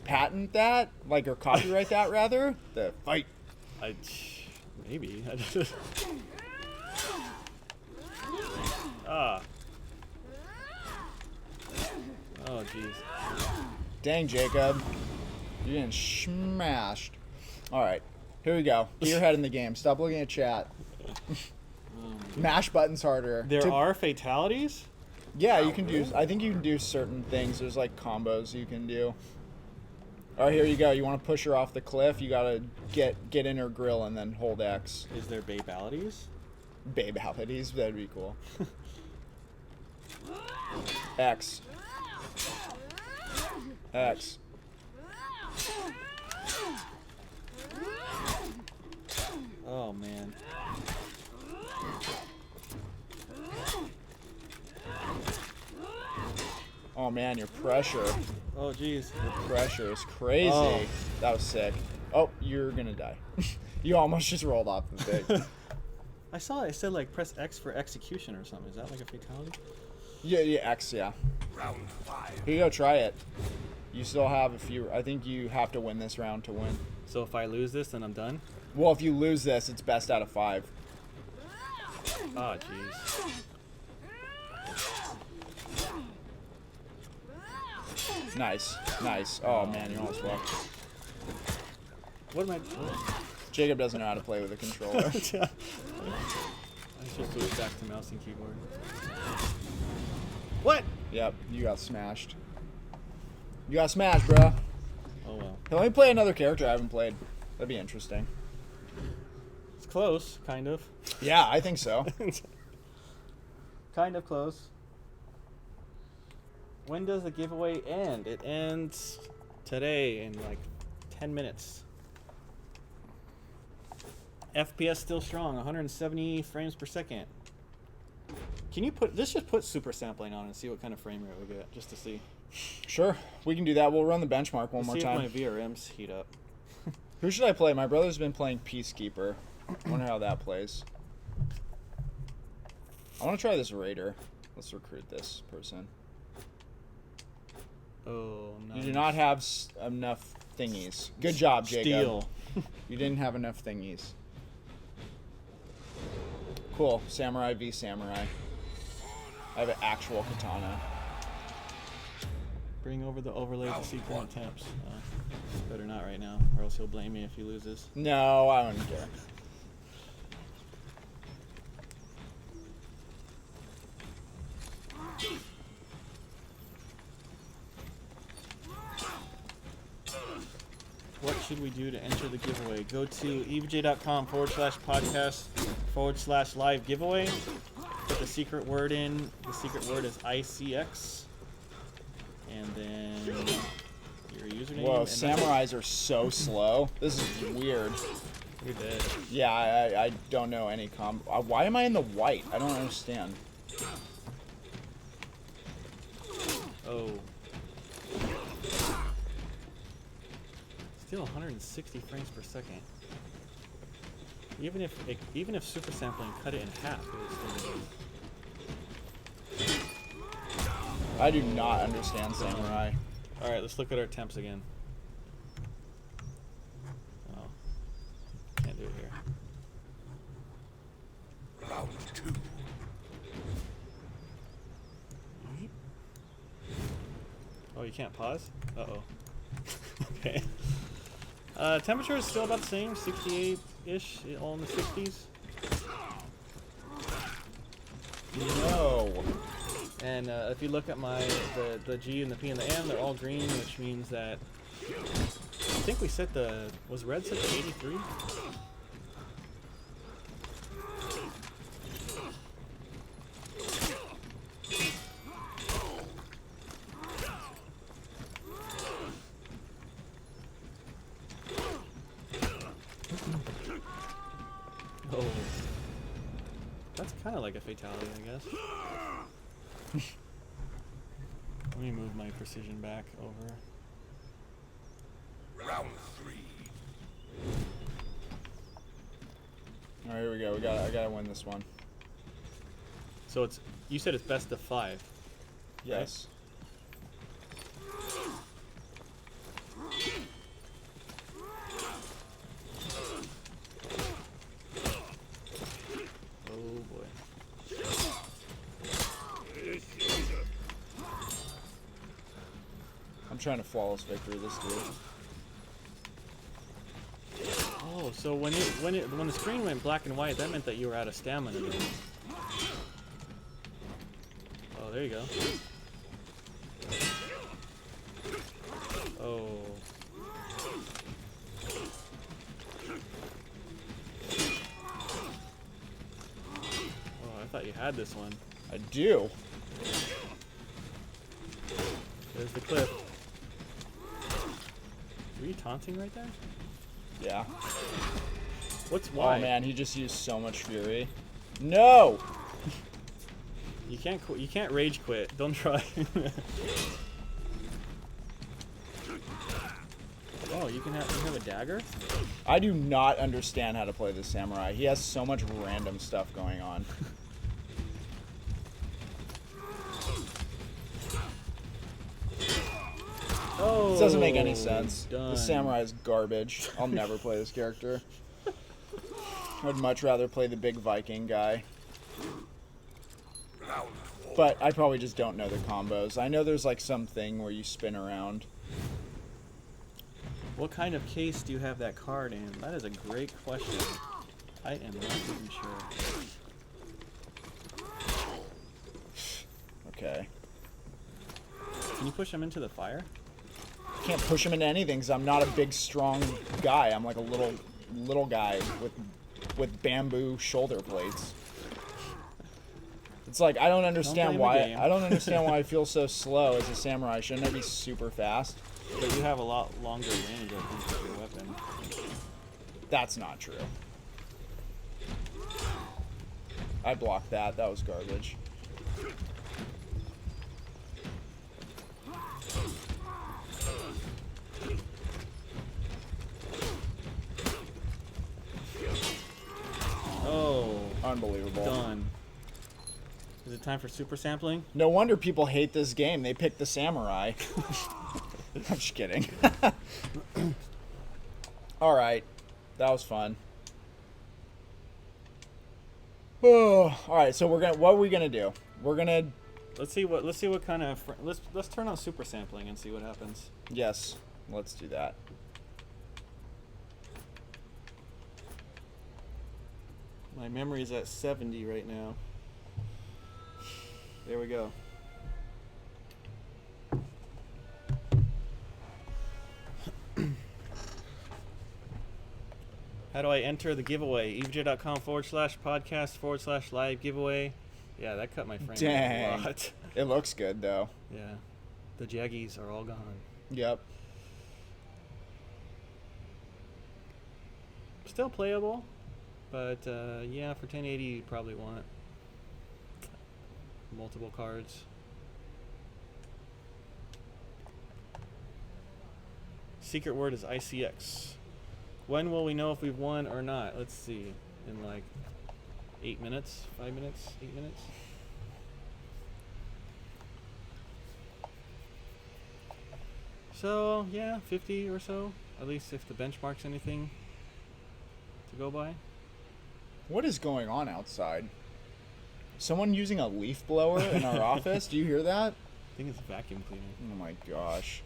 patent that, like, or copyright that rather? The fight. Maybe. Ah. Oh jeez. Dang, Jacob. You're getting smashed. Alright. Here we go. Get your head in the game. Stop looking at chat. Mash buttons harder. There are fatalities? Yeah, you can do... I think you can do certain things. There's, like, combos you can do. Alright, here you go. You want to push her off the cliff, you gotta get in her grill and then hold X. Is there babalities? Babalities? That'd be cool. X. X. Oh man. Oh man, your pressure. Oh jeez. Your pressure is crazy. Oh. That was sick. Oh, you're gonna die. You almost just rolled off the thing. I saw it said like press X for execution or something. Is that like a fatality? Yeah, X, yeah. Round 5. Here you go, try it. You still have a few. I think you have to win this round to win. So if I lose this, then I'm done? Well, if you lose this, it's best out of 5. Oh jeez. Nice, nice. Oh man, you almost walked. What am I? Jacob doesn't know how to play with a controller. I just moved back to mouse and keyboard. What? Yep, you got smashed. You got smashed, bro. Oh well. Let me play another character I haven't played. That'd be interesting. It's close, kind of. Yeah, I think so. Kind of close. When does the giveaway end? It ends today in like 10 minutes. FPS still strong, 170 frames per second. Can you put, let's just put super sampling on and see what kind of frame rate we get, just to see. Sure, we can do that. We'll run the benchmark one more See time. if my VRMs heat up. Who should I play? My brother's been playing Peacekeeper. I wonder how that plays. I want to try this Raider. Let's recruit this person. Oh, no. You do not have enough thingies. Good job, Jacob. Steel. You didn't have enough thingies. Cool. Samurai v Samurai. I have an actual katana. Bring over the overlay to secret attempts. Better not right now, or else he'll blame me if he loses. No, I don't care. What should we do to enter the giveaway? Go to evj.com/podcast/live giveaway. Put the secret word in. The secret word is iCX. And then your username. Whoa, and samurais are so slow. This is weird. You're dead. Yeah, I don't know any why am I in the white? I don't understand. Oh. Still 160 frames per second. Even if super sampling cut it in half, it would still be. I do not understand samurai. All right, let's look at our temps again. Oh, can't do it here. Round 2. Oh, you can't pause? Uh-oh. Okay. Temperature is still about the same, 68-ish, all in the 60s. No. And if you look at the G and the P and the M, they're all green, which means that I think we set was red set to 83? kind of like a fatality, I guess. Let me move my precision back over. Round 3. All right, here we go. I gotta win this one. So it's, you said it's best of 5. Yes. Oh boy. I'm trying to flawless victory this dude. Oh, so when the screen went black and white, that meant that you were out of stamina. Then. Oh, there you go. Oh. Oh, I thought you had this one. I do. There's the clip. Were you taunting right there? Yeah. What's why? Oh man, he just used so much fury. No. You can't you can't rage quit. Don't try. Oh, you have a dagger? I do not understand how to play this samurai. He has so much random stuff going on. Oh, This doesn't make any sense. done. The samurai is garbage. I'll never play this character. I'd much rather play the big Viking guy. Round 4. But I probably just don't know the combos. I know there's like something where you spin around. What kind of case do you have that card in? That is a great question. I am not even sure. Okay. Can you push him into the fire? Can't push him into anything because I'm not a big, strong guy. I'm like a little guy with bamboo shoulder plates. It's like I don't understand blame the why game. I don't understand why I feel so slow as a samurai. Shouldn't I be super fast? But you have a lot longer range, I think, with your weapon. That's not true. I blocked that. That was garbage. Oh, Unbelievable. done. Is it time for super sampling? No wonder people hate this game. They picked the samurai. I'm just kidding. All right, that was fun. Oh, all right. So what are we gonna do? We're gonna. Let's see what kind of let's turn on super sampling and see what happens. Yes, let's do that. My memory is at 70 right now. There we go. How do I enter the giveaway? evj.com/podcast/live giveaway. Yeah, that cut my frame rate a Dang. lot. It looks good though. Yeah. The jaggies are all gone. Yep. Still playable, but yeah, for 1080 you probably want multiple cards. Secret word is iCX. When will we know if we've won or not? Let's see. In like 8 minutes? 5 minutes? 8 minutes? So, yeah, 50 or so. At least if the benchmark's anything to go by. What is going on outside? Someone using a leaf blower in our office? Do you hear that? I think it's vacuum cleaner. Oh my gosh.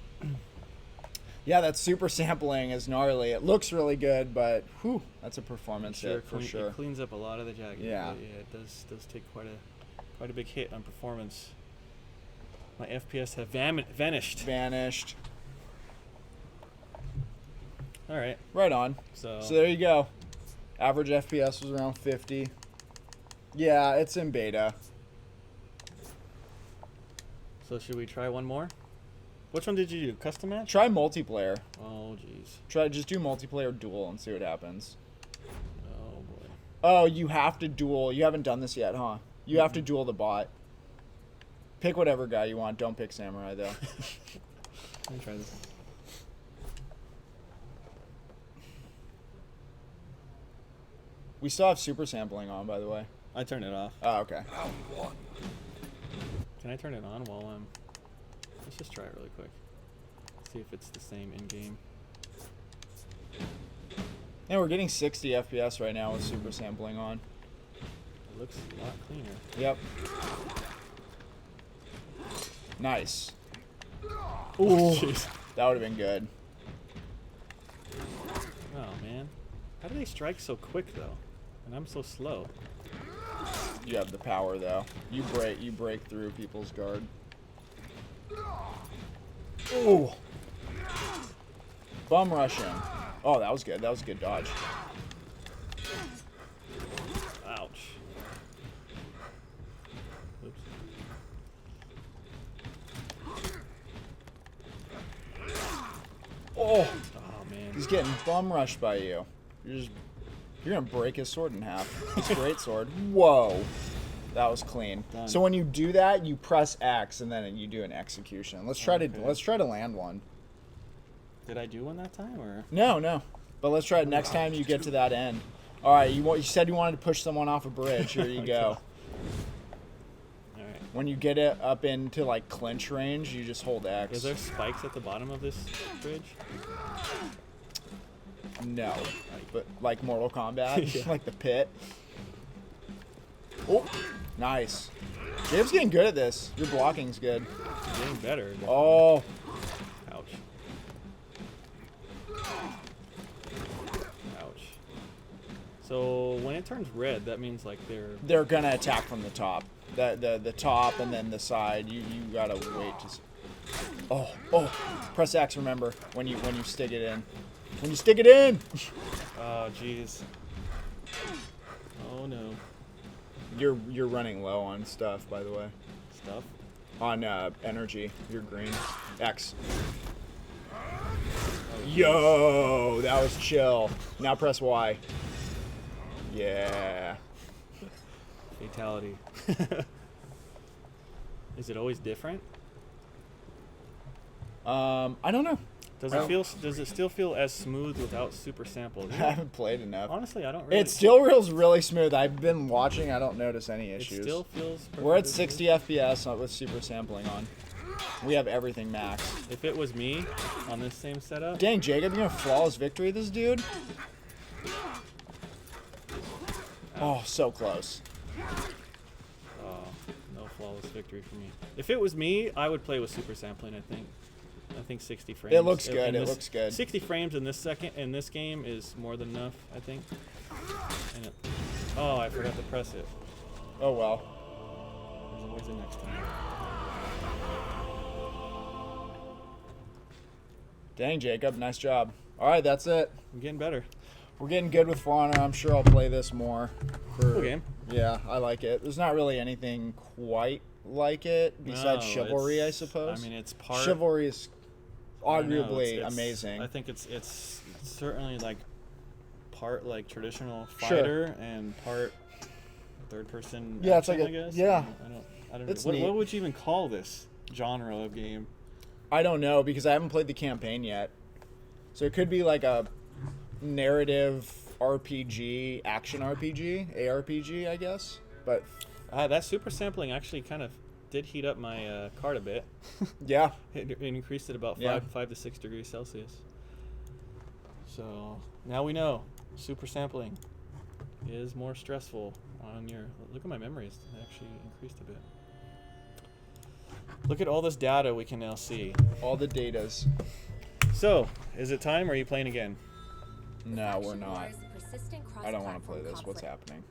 Yeah, that super sampling is gnarly. It looks really good, but whew, that's a performance hit for sure. It cleans up a lot of the jagged. Yeah. But yeah, it does take quite a big hit on performance. My FPS have vanished. Vanished. All right. Right on. So there you go. Average FPS was around 50. Yeah, it's in beta. So should we try one more? Which one did you do? Custom match? Try multiplayer. Oh jeez. Just do multiplayer duel and see what happens. Oh boy. Oh, you have to duel. You haven't done this yet, huh? You have to duel the bot. Pick whatever guy you want. Don't pick Samurai, though. Let me try this. We still have super sampling on, by the way. I turned it off. Oh, okay. Round 1. Can I turn it on while I'm... Let's just try it really quick. See if it's the same in-game. Yeah, we're getting 60 FPS right now with super sampling on. It looks a lot cleaner. Yep. Nice. Oh, Ooh, jeez. that would have been good. Oh, man. How do they strike so quick, though? And I'm so slow. You have the power, though. You break through people's guard. Ooh. Bum rushing. Oh, that was good. That was a good dodge. Ouch. Oops. Oh, Oh, man. he's getting bum rushed by you. You're gonna break his sword in half. It's a great sword. Whoa, that was clean. Done. So when you do that, you press X and then you do an execution. Let's try to land one. Did I do one that time, or? No. But let's try it next time you get to that end. All right, you said you wanted to push someone off a bridge. Here you go. All right. When you get it up into like clinch range, you just hold X. Is there spikes at the bottom of this bridge? No, but like Mortal Kombat, Yeah. like the pit. Oh, nice. Jacob's getting good at this. Your blocking's good. Getting better. Definitely. Oh, Ouch. Ouch. So when it turns red, that means like they're gonna attack from the top. The top and then the side. You gotta wait to. Oh, press X. Remember when you stick it in. When you stick it in. Oh, jeez. Oh no. You're running low on stuff, by the way. Stuff. On energy, you're green. X. Yo, that was chill. Now press Y. Yeah. Fatality. Is it always different? I don't know. Does it still feel as smooth without super samples? I haven't played enough. Honestly, I don't really. It still feels really smooth. I've been watching. I don't notice any It issues. still feels. We're at perfectly 60 smooth. FPS with super sampling on. We have everything maxed. If it was me on this same setup, Dang, Jacob, you gonna flawless victory this dude? Oh, so close. oh, no flawless victory for me. If it was me, I would play with super sampling. I think 60 frames. It looks in good. It this- looks good. 60 frames in this game is more than enough. I think. And oh, I forgot to press it. Oh well. There's always a next time. Dang, Jacob, nice job. All right, that's it. I'm getting better. We're getting good with For Honor. I'm sure I'll play this more. Cool game. Yeah, I like it. There's not really anything quite like it besides No, Chivalry, I it's- suppose. I mean, it's part. Chivalry is I don't know, arguably it's- amazing. I think it's certainly like part like traditional Sure. fighter and part third person. Yeah, it's action, like I guess. yeah. I don't It's know. neat. What would you even call this genre of game? I don't know because I haven't played the campaign yet. So it could be like a narrative RPG, action RPG, ARPG, I guess. But That super sampling actually kind of did heat up my card a bit. yeah, It increased it about Yeah. 5 to 6 degrees Celsius. So now we know super sampling is more stressful on your. Look at my memories; it actually increased a bit. Look at all this data we can now see. all the datas. So, is it time, or are you playing again? No, we're not. I don't want to play this. What's happening?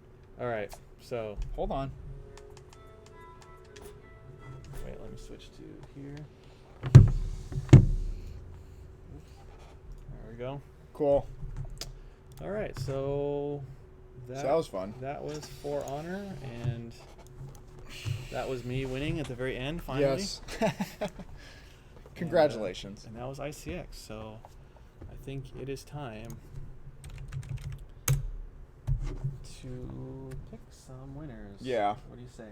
All right. So, Hold on. wait. Let me switch to here. There we go. Cool. All right. So So that was fun. That was For Honor, and that was me winning at the very end. Finally. Yes. Congratulations. And that was iCX. So I think it is time to pick some winners. Yeah. What do you say?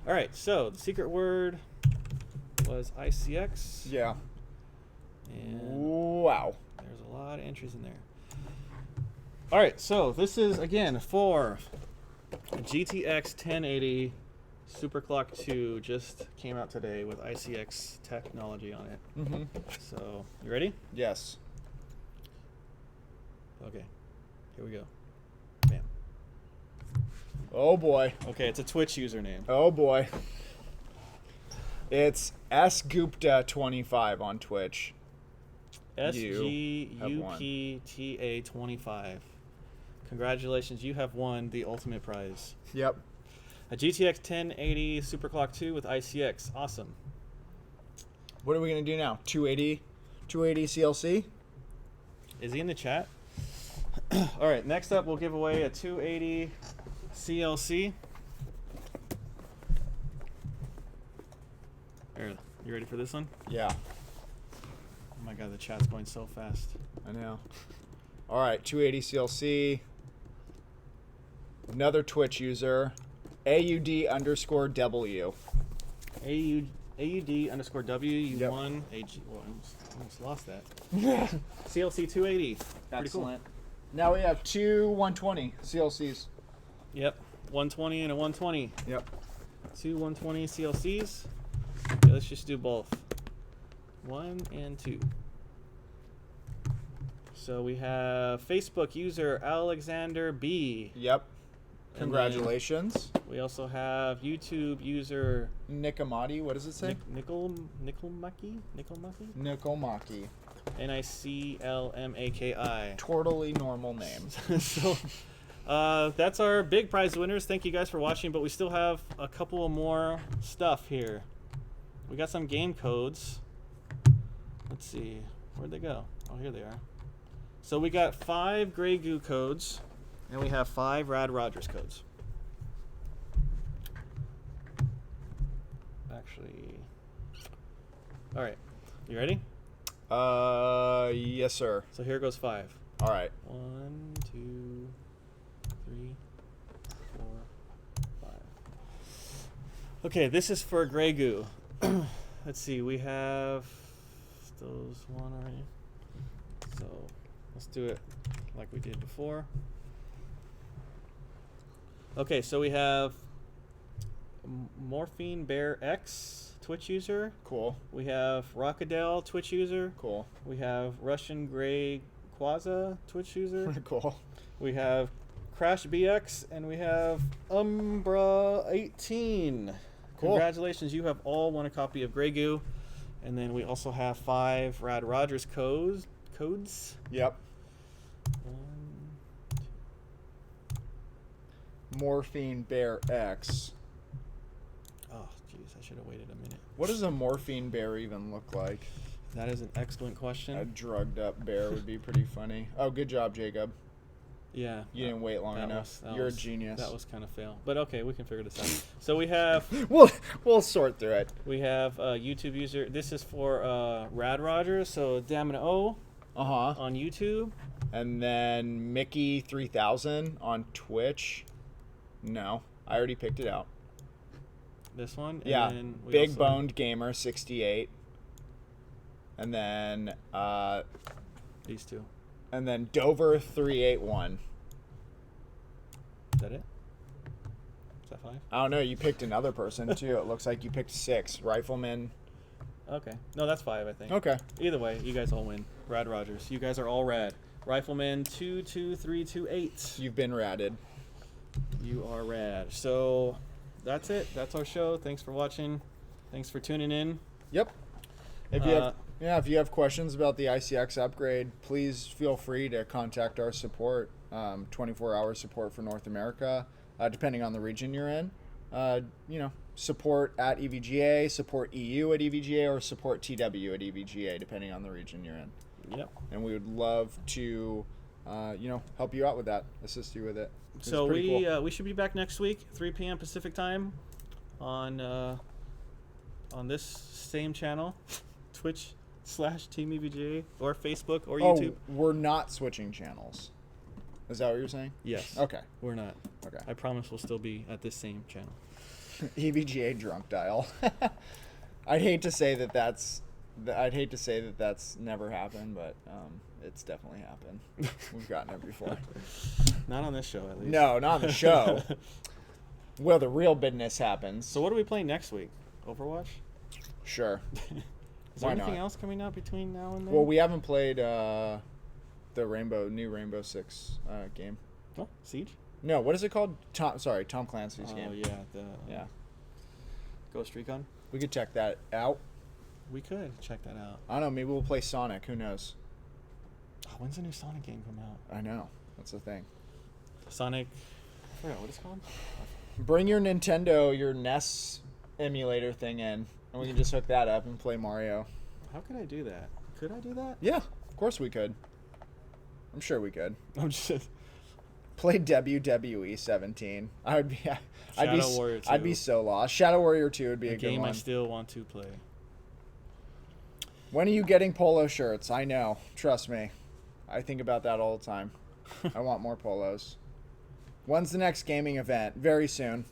All right. So the secret word was iCX. Yeah. And Wow. there's a lot of entries in there. All right. So this is again for a GTX 1080 Superclock 2. Just came out today with iCX technology on it. Mm-hmm. So you ready? Yes. Okay. Here we go. Bam. Oh boy. Okay, it's a Twitch username. Oh boy. It's sgupta25 on Twitch. SGUPTA25. Congratulations, you have won the ultimate prize. Yep. A GTX 1080 Superclock 2 with iCX. Awesome. What are we gonna do now? 280 CLC? Is he in the chat? All right, next up we'll give away a 280 CLC. Here, you ready for this one? Yeah, Oh my god, the chat's going so fast. I know. All right, 280 CLC. Another Twitch user, AUD_W. AUD_W, you Yep. won a well, I almost lost that. CLC 280. Pretty cool. Excellent. Now we have two 120 CLCs. Yep. 120 and a 120. Yep. Two 120 CLCs. Okay, let's just do both. 1 and 2. So we have Facebook user Alexander B. Yep. And Congratulations. We also have YouTube user Nikomati, what does it say? Nickelmaki? Nikomaki. Niclmaki. Totally normal name. So that's our big prize winners. Thank you guys for watching, but we still have a couple of more stuff here. We got some game codes. Let's see. Where'd they go? Oh, here they are. So we got 5 Grey Goo codes, and we have 5 Rad Rogers codes. Actually, all right. You ready? Yes, sir. So here goes 5. All right. 1, 2, 3, 4, 5. Okay, this is for Grey Goo. Let's see, we have those one already. So let's do it like we did before. Okay, so we have Morphine Bear X Twitch user. Cool. We have Rockadale Twitch user. Cool. We have Russian Grey Quaza Twitch user. Cool. We have Crash BX, and we have Umbra 18. Cool. Congratulations, you have all won a copy of Grey Goo. And then we also have 5 Rad Rogers codes. Yep. 1, Morphine Bear X. oh, jeez, I should have waited a minute. What does a morphine bear even look like? That is an excellent question. A drugged up bear would be pretty funny. Oh, good job, Jacob. Yeah. You didn't wait long enough. You're a genius. That was kind of fail. But okay, we can figure this out. So we have We'll sort through it. YouTube user. This is for Rad Rogers, so Damina O Uh-huh. on YouTube. And then Mickey 3000 on Twitch. No, I already picked it out. This one. And Yeah. then we Big also- Boned Gamer 68. And then These two. Dover 381. Is that it? Is that 5? I don't know, you picked another person too. It looks like you picked 6. Rifleman. Okay. No, that's 5, I think. Okay. Either way, you guys all win. Rad Rogers. You guys are all rad. Rifleman 22328. You've been ratted. You are rad. So that's it. That's our show. Thanks for watching. Thanks for tuning in. Yep. If you have questions about the iCX upgrade, please feel free to contact our support. 24-hour support for North America, depending on the region you're in. Support at EVGA, support EU at EVGA, or support TW at EVGA, depending on the region you're in. Yep. And we would love to, help you out with that, assist you with it. It's So pretty cool. we should be back next week, 3 p.m. Pacific time, on this same channel, Twitch/Team EVGA, or Facebook or YouTube. Oh, we're not switching channels. Is that what you're saying? Yes. Okay. We're not. Okay. I promise we'll still be at this same channel. EVGA drunk dial. I'd hate to say that that's never happened, but it's definitely happened. We've gotten it before. Not on this show, at least. No, not on the show. Where the real business happens. So what are we playing next week? Overwatch? Sure. Is there Why anything not? else coming out between now and then? Well, we haven't played the new Rainbow Six game. Oh, Siege? No, what is it called? Tom Clancy's Oh, game. yeah. Yeah. Ghost Recon? We could check that out. We could check that out. I don't know. Maybe we'll play Sonic. Who knows? Oh, when's the new Sonic game come out? I know. That's the thing. Sonic... I forgot what it's called. Bring your Nintendo, your NES emulator thing in, and we can just hook that up and play Mario. How could I do that? Could I do that? Yeah, of course we could. I'm sure we could. I'm just... Play WWE 17. Shadow Warrior 2. I'd be so lost. Shadow Warrior 2 would be a good game one. I still want to play. When are you getting polo shirts? I know. Trust me. I think about that all the time. I want more polos. When's the next gaming event? Very soon.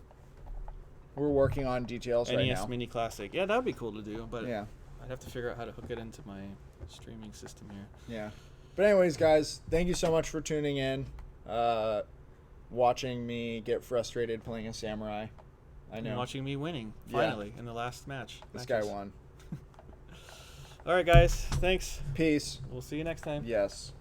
We're working on details right NES now. Mini Classic. Yeah, that would be cool to do, but Yeah. I'd have to figure out how to hook it into my streaming system here. Yeah. But anyways, guys, thank you so much for tuning in. Watching me get frustrated playing a samurai. I know. And watching me winning, Yeah. finally, in the last match. This guy won. All right, guys. Thanks. Peace. We'll see you next time. Yes.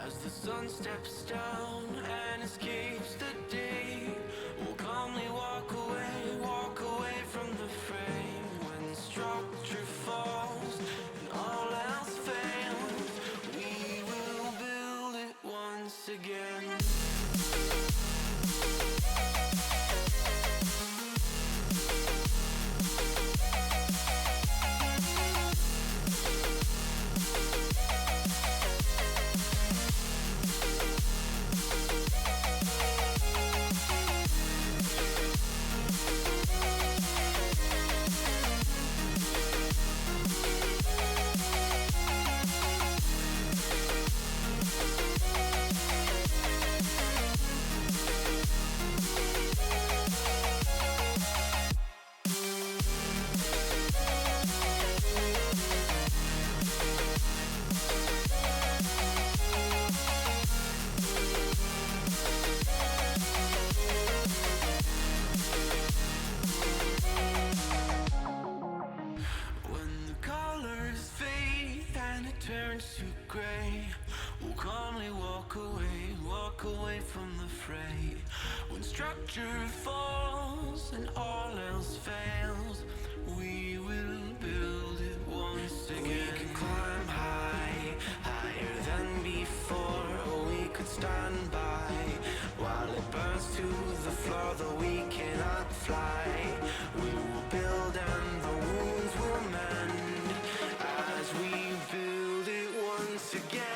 As the sun steps down and escapes the day, we'll calmly walk away from the fray. When structure falls and all else fails, we will build it once again. When the colors fade and it turns to gray, we'll calmly walk away from the fray. When structure falls and all else fails, we will build it once again. We can climb high, higher than before, or we could stand by while it burns to the floor, though we cannot fly. We will build and the wounds will mend as we build it once again.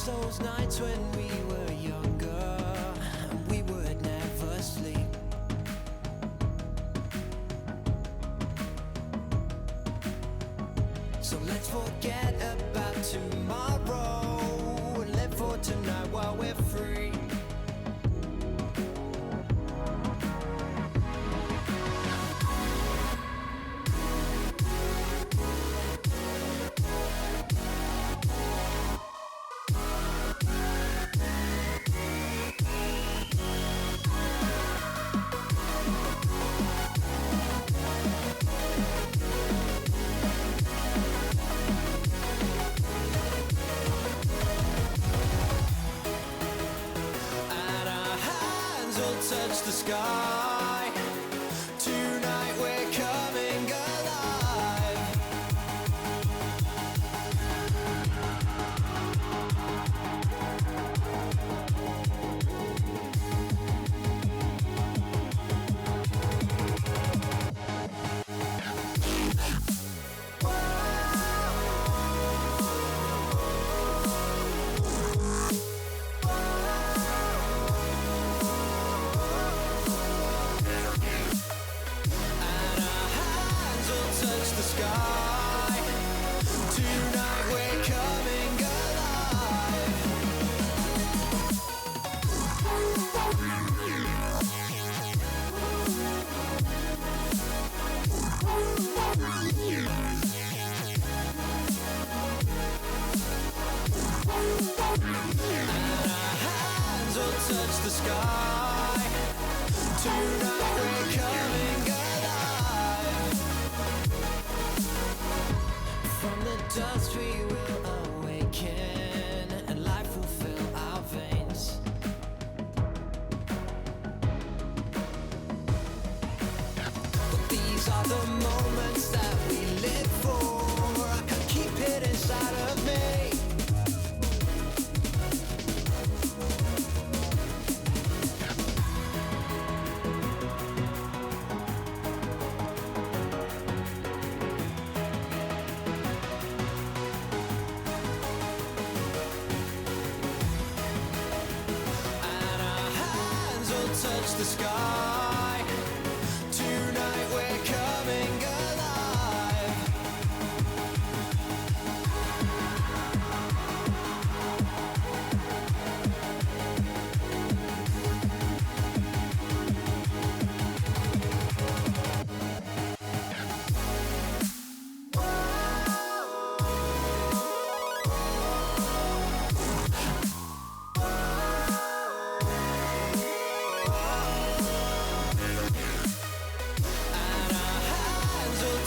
those nights when we were younger and we would never sleep. So let's forget about tomorrow and live for tonight while we're free. Touch the sky. Tonight we're coming alive. Touch the sky. Tonight we're coming alive. And our hands will touch the sky. Tonight we're coming alive. From the dust we will awaken, and life will fill our veins. But these are the moments that we live for. I can keep it inside of me. Touch the sky. Tonight we're coming alive.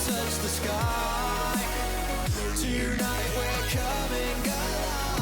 Touch the sky. Tonight we're coming alive.